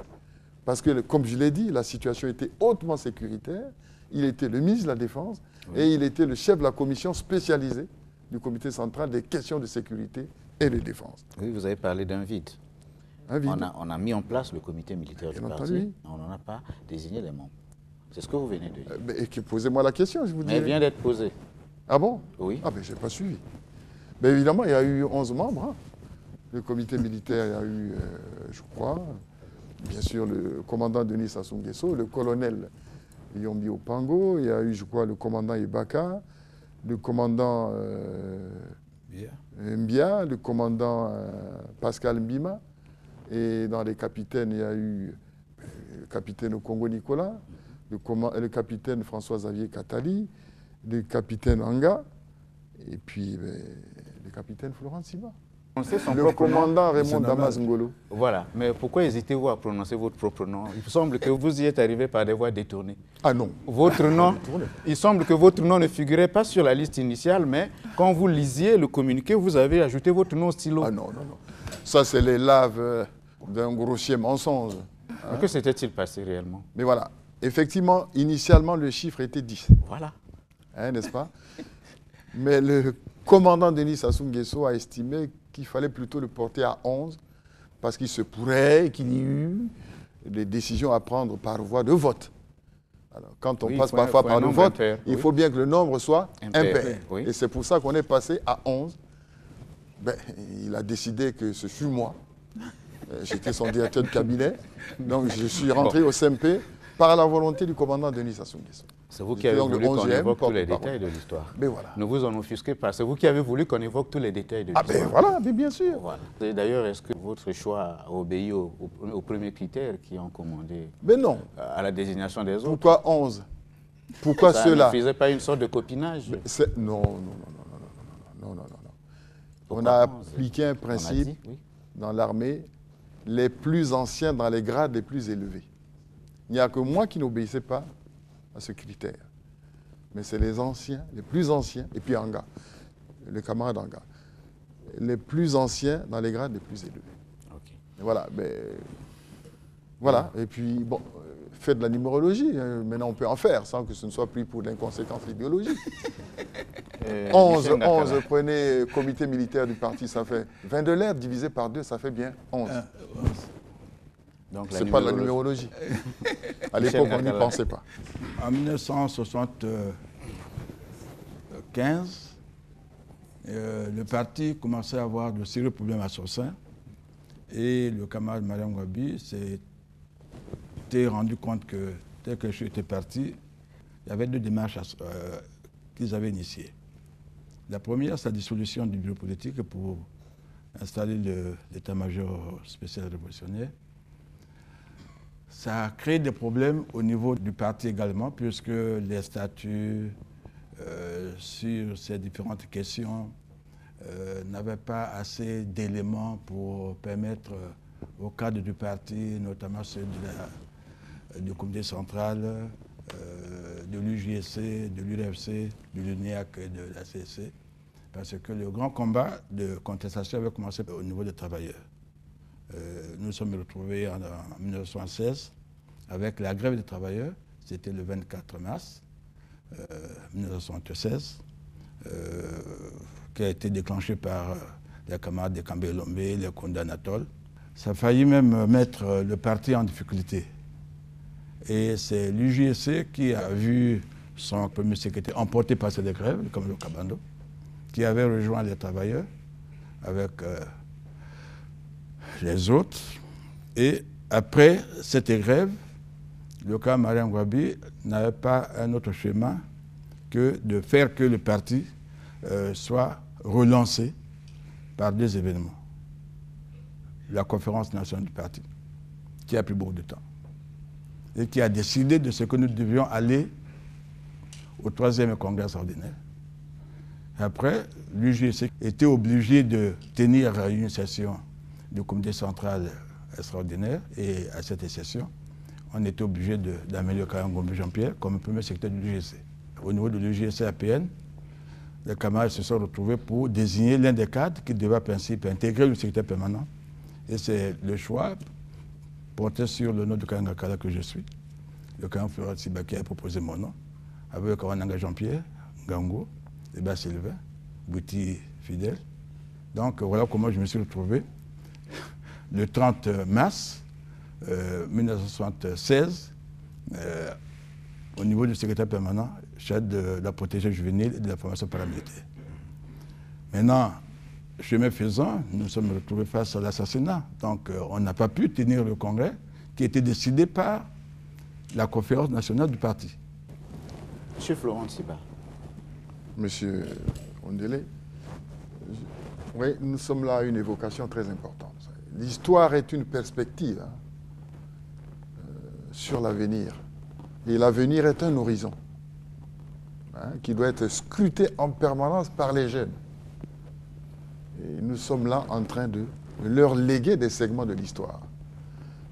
parce que, comme je l'ai dit, la situation était hautement sécuritaire. Il était le ministre de la Défense et il était le chef de la commission spécialisée du comité central des questions de sécurité et de défense. Oui, vous avez parlé d'un vide. Un vide. On a mis en place le comité militaire du parti, on n'en a pas désigné les membres. C'est ce que vous venez de dire. Posez-moi la question, je vous dis. Mais elle vient d'être posée. Ah bon? Oui. Ah ben, je n'ai pas suivi. Mais évidemment, il y a eu 11 membres. Hein. Le comité militaire, il y a eu, je crois, bien sûr, le commandant Denis Sassou Nguesso, le colonel Yombi Opango, il y a eu, je crois, le commandant Ibaka, le commandant Mbia, le commandant Pascal Mbima, et dans les capitaines, il y a eu le capitaine Okongo Nicolas, le capitaine François-Xavier Katali, le capitaine Anga, et puis le capitaine Florent Siba. Le commandant Raymond Damas Ngolo. Voilà. Mais pourquoi hésitez-vous à prononcer votre propre nom? Il semble que vous y êtes arrivé par des voies détournées. Ah non. Votre nom, il semble que votre nom ne figurait pas sur la liste initiale, mais quand vous lisiez le communiqué, vous avez ajouté votre nom au stylo. Ah non, non, non. Ça, c'est les laves d'un grossier mensonge. Hein? Que s'était-il passé réellement? Mais voilà. Effectivement, initialement, le chiffre était 10. Voilà. Hein, n'est-ce pas? Mais le commandant Denis Sassou Nguesso a estimé qu'il fallait plutôt le porter à 11 parce qu'il se pourrait qu'il y ait eu des décisions à prendre par voie de vote. Alors, quand on passe parfois par le vote, il faut bien que le nombre soit impair. Oui. Et c'est pour ça qu'on est passé à 11. Ben, il a décidé que ce fut moi. J'étais son directeur de cabinet. Donc je suis rentré au CMP par la volonté du commandant Denis Sassou Nguesso. C'est vous qui avez voulu qu'on évoque tous les détails de l'histoire. Mais voilà. Ne vous en offusquez pas. C'est vous qui avez voulu qu'on évoque tous les détails de l'histoire. Ah ben voilà, mais bien sûr. Voilà. D'ailleurs, est-ce que votre choix a obéi aux premiers critères qui ont commandé à la désignation des autres? Pourquoi 11? Pourquoi ceux-là? Ça ne faisait pas une sorte de copinage? Non. On a appliqué un principe dans l'armée, les plus anciens dans les grades les plus élevés. Il n'y a que moi qui n'obéissais pas à ce critère. Mais c'est les anciens, les plus anciens, et puis Anga, le camarade Anga, les plus anciens dans les grades les plus élevés. Okay. Voilà, voilà. Et puis, bon, faites de la numérologie. Maintenant, on peut en faire sans que ce ne soit pris pour l'inconséquence idéologique. 11, prenez comité militaire du parti, ça fait 22 lettres divisé par 2, ça fait bien 11. Ce n'est pas de la numérologie. À l'époque, on n'y pensait pas. En 1975, le parti commençait à avoir de sérieux problèmes à son sein. Et le camarade Mariam Gwabi s'était rendu compte que, dès que je suis parti, il y avait deux démarches qu'ils avaient initiées. La première, c'est la dissolution du bureau politique pour installer l'état-major spécial révolutionnaire. Ça a créé des problèmes au niveau du parti également, puisque les statuts sur ces différentes questions n'avaient pas assez d'éléments pour permettre au cadre du parti, notamment ceux du comité central, de l'UJC, de l'URFC, de l'UNIAC et de la CSC, parce que le grand combat de contestation avait commencé au niveau des travailleurs. Nous nous sommes retrouvés en 1976 avec la grève des travailleurs, c'était le 24 mars 1976, qui a été déclenchée par les camarades de Kambé Lombe, les condamnateurs. Ça a failli même mettre le parti en difficulté. Et c'est l'UJC qui a vu son premier secrétaire emporté par cette grève, comme le Kabando, qui avait rejoint les travailleurs avec les autres. Et après cette grève, le cas Mariam Gwabi n'avait pas un autre chemin que de faire que le parti soit relancé par deux événements. La conférence nationale du parti, qui a pris beaucoup de temps, et qui a décidé de ce que nous devions aller au 3e congrès ordinaire. Après, l'UJC était obligé de tenir une session du comité central extraordinaire, et à cette session, on était obligé d'amener Kayangombe Jean-Pierre comme premier secrétaire de l'UJC. Au niveau de l'UJC APN, les camarades se sont retrouvés pour désigner l'un des cadres qui devait à principe intégrer le secrétaire permanent. Et c'est le choix porté sur le nom de Kayangakala que je suis. Le Kayan Florent Siba qui a proposé mon nom, avec le Kawananga Jean-Pierre, Gango, Eba Sylvain, Bouti Fidèle. Donc voilà comment je me suis retrouvé le 30 mars 1976 au niveau du secrétaire permanent, chef de la protection juvénile et de la formation paramilitaire. Maintenant, chemin faisant, nous nous sommes retrouvés face à l'assassinat. Donc, on n'a pas pu tenir le congrès qui était décidé par la conférence nationale du parti. Monsieur Florent Tsiba. Monsieur Ondélé, oui, nous sommes là à une évocation très importante. L'histoire est une perspective sur l'avenir. Et l'avenir est un horizon qui doit être scruté en permanence par les jeunes. Et nous sommes là en train de leur léguer des segments de l'histoire.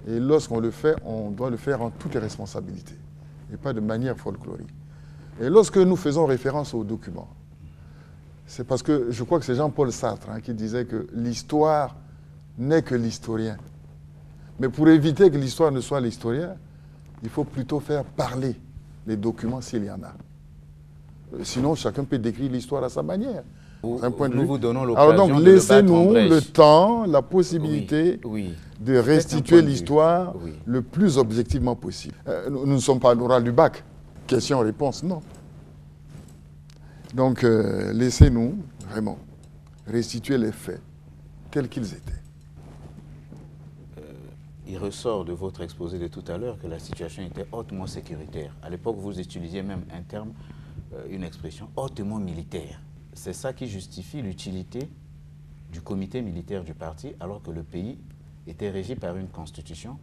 Et lorsqu'on le fait, on doit le faire en toute responsabilité et pas de manière folklorique. Et lorsque nous faisons référence aux documents, c'est parce que je crois que c'est Jean-Paul Sartre qui disait que l'histoire n'est que l'historien. Mais pour éviter que l'histoire ne soit l'historien, il faut plutôt faire parler les documents s'il y en a. Sinon, chacun peut décrire l'histoire à sa manière. Nous vous donnons l'occasion Alors donc, laissez-nous le temps, la possibilité de restituer l'histoire le plus objectivement possible. Nous ne sommes pas à l'oral du bac. Question-réponse, non. Donc, laissez-nous vraiment restituer les faits tels qu'ils étaient. Il ressort de votre exposé de tout à l'heure que la situation était hautement sécuritaire. À l'époque, vous utilisiez même un terme, une expression hautement militaire. C'est ça qui justifie l'utilité du comité militaire du parti, alors que le pays était régi par une constitution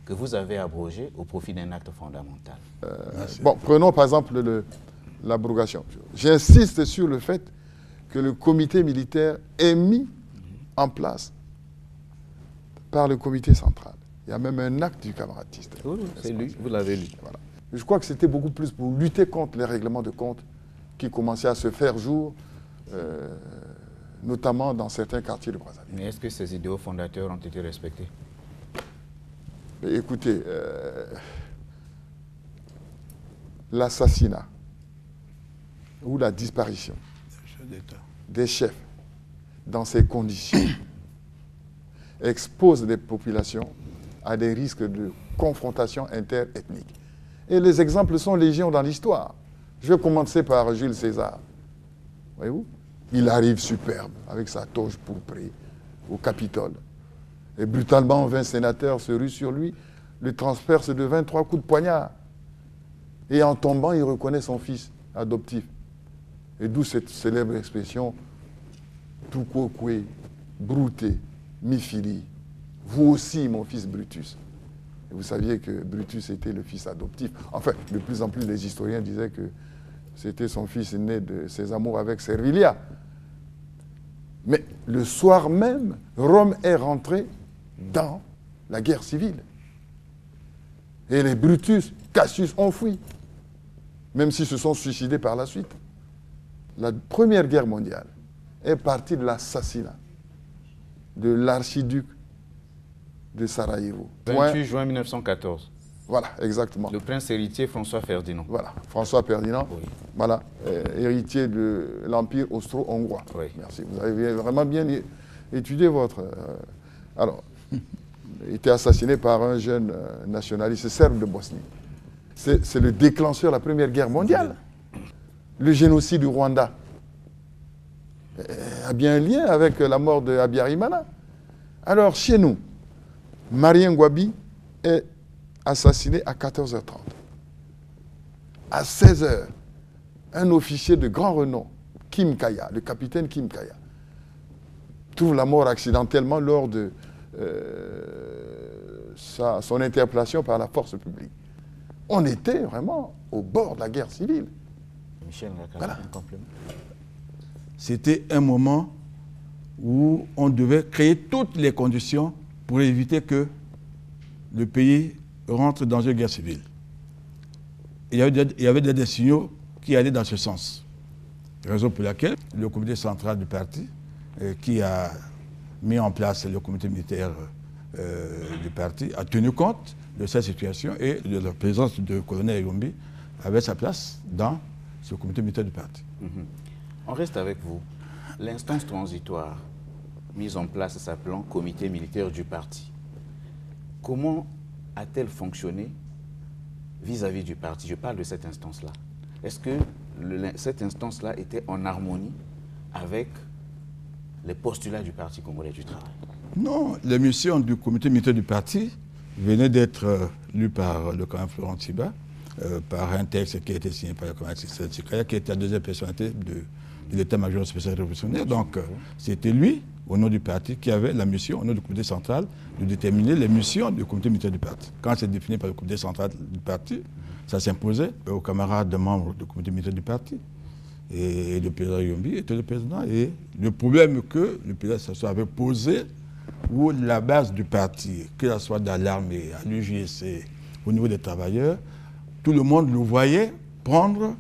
que vous avez abrogée au profit d'un acte fondamental. Bon, prenons par exemple l'abrogation. J'insiste sur le fait que le comité militaire est mis en place par le comité central. Il y a même un acte du camarade-tiste. Oui, c'est lu, vous l'avez lu. Voilà. Je crois que c'était beaucoup plus pour lutter contre les règlements de compte qui commençaient à se faire jour, notamment dans certains quartiers de Brazzaville. Mais est-ce que ces idéaux fondateurs ont été respectés? Mais écoutez, l'assassinat ou la disparition des chefs dans ces conditions expose les populations à des risques de confrontation interethnique. Et les exemples sont légion dans l'histoire. Je vais commencer par Jules César. Voyez-vous? Il arrive superbe avec sa toge pourprée au Capitole. Et brutalement, 20 sénateurs se ruent sur lui, le transpercent de 23 coups de poignard. Et en tombant, il reconnaît son fils adoptif. Et d'où cette célèbre expression « Tukokwe, brouté, mi-fili, vous aussi, mon fils Brutus ». Et vous saviez que Brutus était le fils adoptif. Enfin, de plus en plus, les historiens disaient que c'était son fils né de ses amours avec Servilia. Mais le soir même, Rome est rentrée dans la guerre civile. Et les Brutus, Cassius ont fui, même s'ils se sont suicidés par la suite. La Première Guerre mondiale est partie de l'assassinat de l'archiduc de Sarajevo. 28 juin 1914. Voilà, exactement. Le prince héritier François Ferdinand. Voilà, François Ferdinand, oui. Voilà, héritier de l'Empire austro-hongrois. Oui. Merci, vous avez vraiment bien étudié votre... alors, il était assassiné par un jeune nationaliste serbe de Bosnie. C'est le déclencheur de la Première Guerre mondiale. Le génocide du Rwanda a bien un lien avec la mort de Habyarimana. Alors, chez nous, Marien Ngouabi est assassiné à 14h30. À 16h, un officier de grand renom, Kim Kaya, le capitaine Kim Kaya, trouve la mort accidentellement lors de son interpellation par la force publique. On était vraiment au bord de la guerre civile. Michel, voilà. Un complément. C'était un moment où on devait créer toutes les conditions pour éviter que le pays rentre dans une guerre civile. Il y avait des signaux qui allaient dans ce sens. Raison pour laquelle le comité central du parti, qui a mis en place le comité militaire du parti, a tenu compte de cette situation et de la présence du colonel Yombi avait sa place dans ce comité militaire du parti. On reste avec vous. L'instance transitoire mise en place s'appelant comité militaire du parti. Comment a-t-elle fonctionné vis-à-vis du parti, je parle de cette instance-là, est-ce que cette instance-là était en harmonie avec les postulats du Parti congolais du travail? Non, les missions du comité militaire du parti venaient d'être lues par le commandant Florent Tiba, par un texte qui a été signé par le commandant Sikaya, qui était la deuxième personnalité de l'état-major spécial révolutionnaire. Donc, c'était lui, au nom du parti, qui avait la mission, au nom du comité central, de déterminer les missions du comité militaire du parti. Quand c'est défini par le comité central du parti, ça s'imposait aux camarades de membres du comité militaire du parti. Et le président Yombi était le président. Et le problème que le président Sassou avait posé, où la base du parti, que ce soit dans l'armée, à l'UJC, au niveau des travailleurs, tout le monde le voyait prendre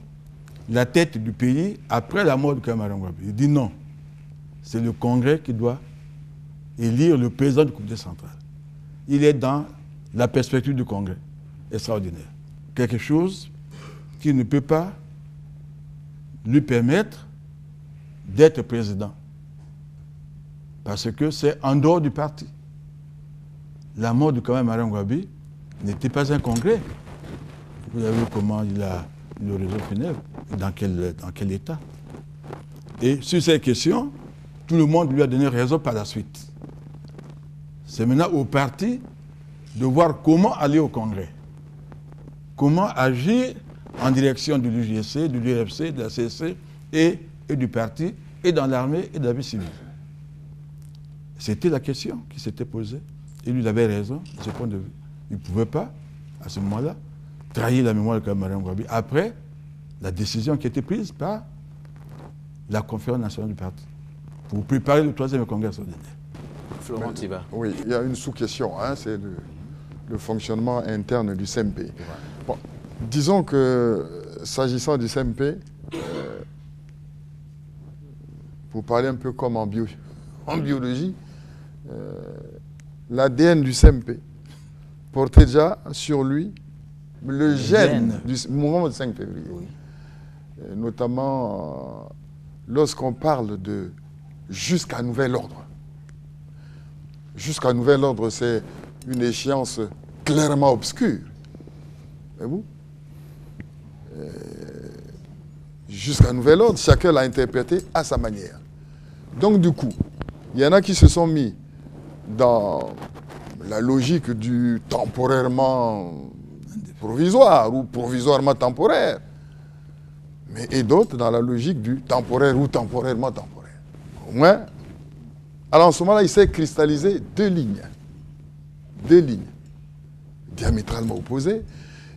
la tête du pays après la mort de Kamara Ngouabi. Il dit non, c'est le Congrès qui doit élire le président du comité central. Il est dans la perspective du Congrès extraordinaire. Quelque chose qui ne peut pas lui permettre d'être président. Parce que c'est en dehors du parti. La mort de Kamara Ngouabi n'était pas un congrès. Vous avez vu comment il a le réseau funèbre, dans quel état. Et sur ces questions, tout le monde lui a donné raison par la suite. C'est maintenant au parti de voir comment aller au congrès. Comment agir en direction de l'UJC, de l'UFC, de la CSC et du parti, et dans l'armée et dans la vie civile. C'était la question qui s'était posée. Et lui, il avait raison de ce point de vue. Il ne pouvait pas, à ce moment-là, trahir la mémoire de Kamara Ngouabi après la décision qui a été prise par la conférence nationale du parti pour préparer le 3e congrès extraordinaire. Florent Tiba. Oui, il y a une sous-question, hein, c'est le fonctionnement interne du CMP. Bon, disons que, s'agissant du CMP, pour parler un peu comme en biologie, l'ADN du CMP portait déjà sur lui le gène du mouvement du 5 février. Oui. Notamment lorsqu'on parle de jusqu'à nouvel ordre. Jusqu'à nouvel ordre, c'est une échéance clairement obscure. Voyez-vous? Jusqu'à nouvel ordre, chacun l'a interprété à sa manière. Donc du coup, il y en a qui se sont mis dans la logique du temporairement provisoire ou provisoirement temporaire, et d'autres dans la logique du temporaire ou temporairement temporaire. Au moins, alors en ce moment-là, il s'est cristallisé deux lignes diamétralement opposées,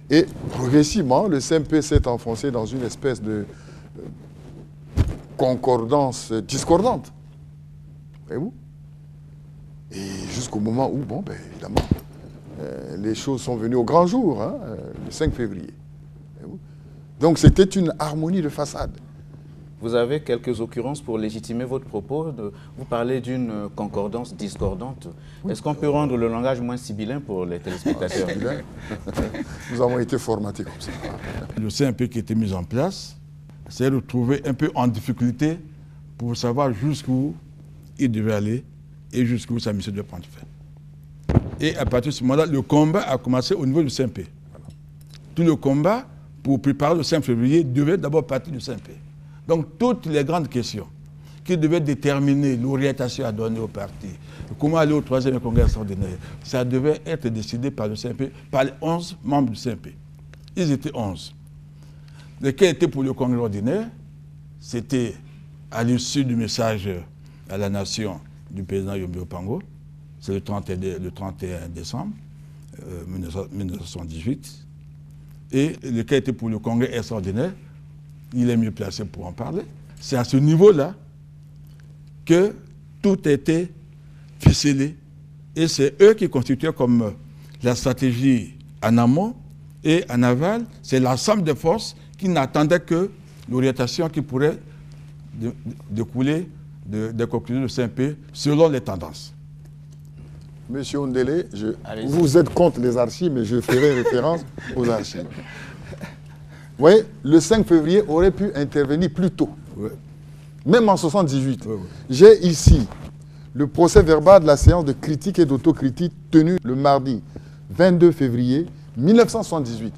et progressivement, le CMP s'est enfoncé dans une espèce de concordance discordante. Voyez-vous? Et jusqu'au moment où, bon, ben, évidemment, les choses sont venues au grand jour, hein, le 5 février. Donc c'était une harmonie de façade. Vous avez quelques occurrences pour légitimer votre propos. Vous parlez d'une concordance discordante. Oui. Est-ce qu'on peut rendre le langage moins sibyllin pour les téléspectateurs? Nous avons été formatés comme ça. Le CMP qui a été mis en place s'est retrouvé un peu en difficulté pour savoir jusqu'où il devait aller et jusqu'où sa mission devait prendre fin. Et à partir de ce moment-là, le combat a commencé au niveau du CMP. Tout le combat pour préparer le 5 février devait d'abord partir du CMP. Donc toutes les grandes questions qui devaient déterminer l'orientation à donner au parti, comment aller au 3e congrès extraordinaire, ça devait être décidé par le CMP, par les 11 membres du CMP. Ils étaient 11. Lesquels étaient pour le congrès ordinaire, c'était à l'issue du message à la nation du président Yombi Opango, c'est le 31 décembre 1978, et lequel était pour le congrès extraordinaire, il est mieux placé pour en parler. C'est à ce niveau-là que tout était ficelé. Et c'est eux qui constituaient comme la stratégie en amont et en aval. C'est l'ensemble des forces qui n'attendaient que l'orientation qui pourrait découler des conclusions du CMP selon les tendances. Monsieur Ondele, vous êtes contre les archives, mais je ferai référence aux archives. Vous voyez, le 5 février aurait pu intervenir plus tôt. Ouais. Même en 1978. Ouais. J'ai ici le procès verbal de la séance de critique et d'autocritique tenue le mardi 22 février 1978.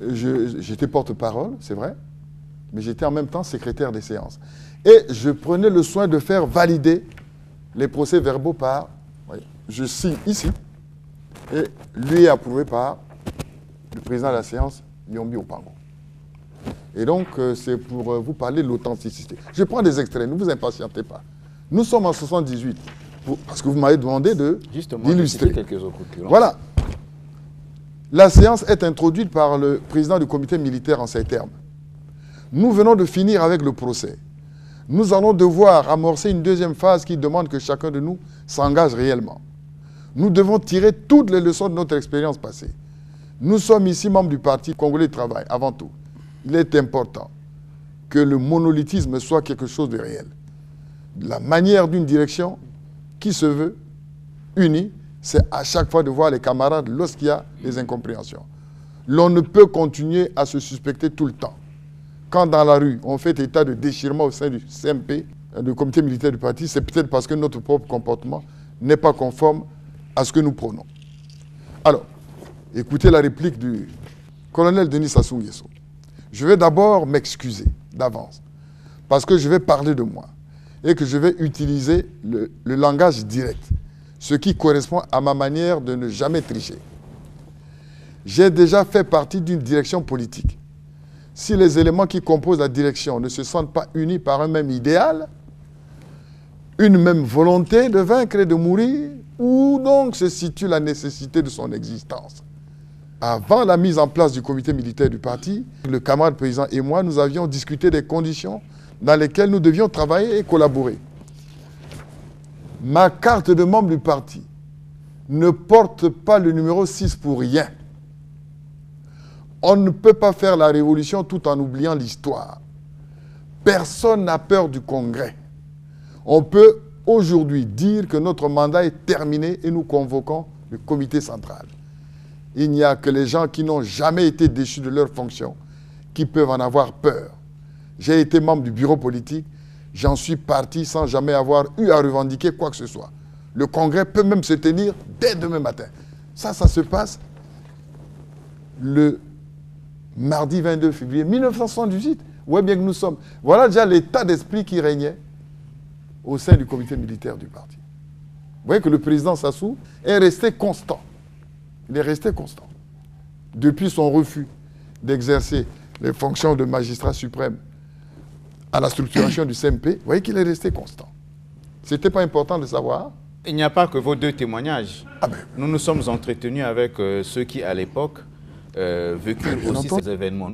j'étais porte-parole, c'est vrai, mais j'étais en même temps secrétaire des séances. Et je prenais le soin de faire valider les procès-verbaux par, oui, je signe ici, et lui est approuvé par le président de la séance, Yombi Opango. Et donc, c'est pour vous parler de l'authenticité. Je prends des extraits, ne vous impatientez pas. Nous sommes en 78, parce que vous m'avez demandé d'illustrer. Quelques autres occurrences. Voilà. La séance est introduite par le président du comité militaire en ces termes. Nous venons de finir avec le procès. Nous allons devoir amorcer une deuxième phase qui demande que chacun de nous s'engage réellement. Nous devons tirer toutes les leçons de notre expérience passée. Nous sommes ici membres du Parti congolais du travail, avant tout. Il est important que le monolithisme soit quelque chose de réel. La manière d'une direction qui se veut unie, c'est à chaque fois de voir les camarades lorsqu'il y a des incompréhensions. L'on ne peut continuer à se suspecter tout le temps. Quand dans la rue, on fait état de déchirement au sein du CMP, du comité militaire du parti, c'est peut-être parce que notre propre comportement n'est pas conforme à ce que nous prônons. Alors, écoutez la réplique du colonel Denis Sassou Nguesso. Je vais d'abord m'excuser d'avance, parce que je vais parler de moi et que je vais utiliser le langage direct, ce qui correspond à ma manière de ne jamais tricher. J'ai déjà fait partie d'une direction politique. Si les éléments qui composent la direction ne se sentent pas unis par un même idéal, une même volonté de vaincre et de mourir, où donc se situe la nécessité de son existence? Avant la mise en place du comité militaire du parti, le camarade président et moi, nous avions discuté des conditions dans lesquelles nous devions travailler et collaborer. Ma carte de membre du parti ne porte pas le numéro 6 pour rien. On ne peut pas faire la révolution tout en oubliant l'histoire. Personne n'a peur du Congrès. On peut aujourd'hui dire que notre mandat est terminé et nous convoquons le comité central. Il n'y a que les gens qui n'ont jamais été déchus de leurs fonctions qui peuvent en avoir peur. J'ai été membre du bureau politique, j'en suis parti sans jamais avoir eu à revendiquer quoi que ce soit. Le Congrès peut même se tenir dès demain matin. Ça se passe le mardi 22 février 1978. Où est bien que nous sommes. Voilà déjà l'état d'esprit qui régnait au sein du comité militaire du parti. Vous voyez que le président Sassou est resté constant. Il est resté constant. Depuis son refus d'exercer les fonctions de magistrat suprême à la structuration du CMP, vous voyez qu'il est resté constant. Ce n'était pas important de savoir. Il n'y a pas que vos deux témoignages. Ah ben, nous nous sommes entretenus avec ceux qui, à l'époque, vécurent aussi ces événements.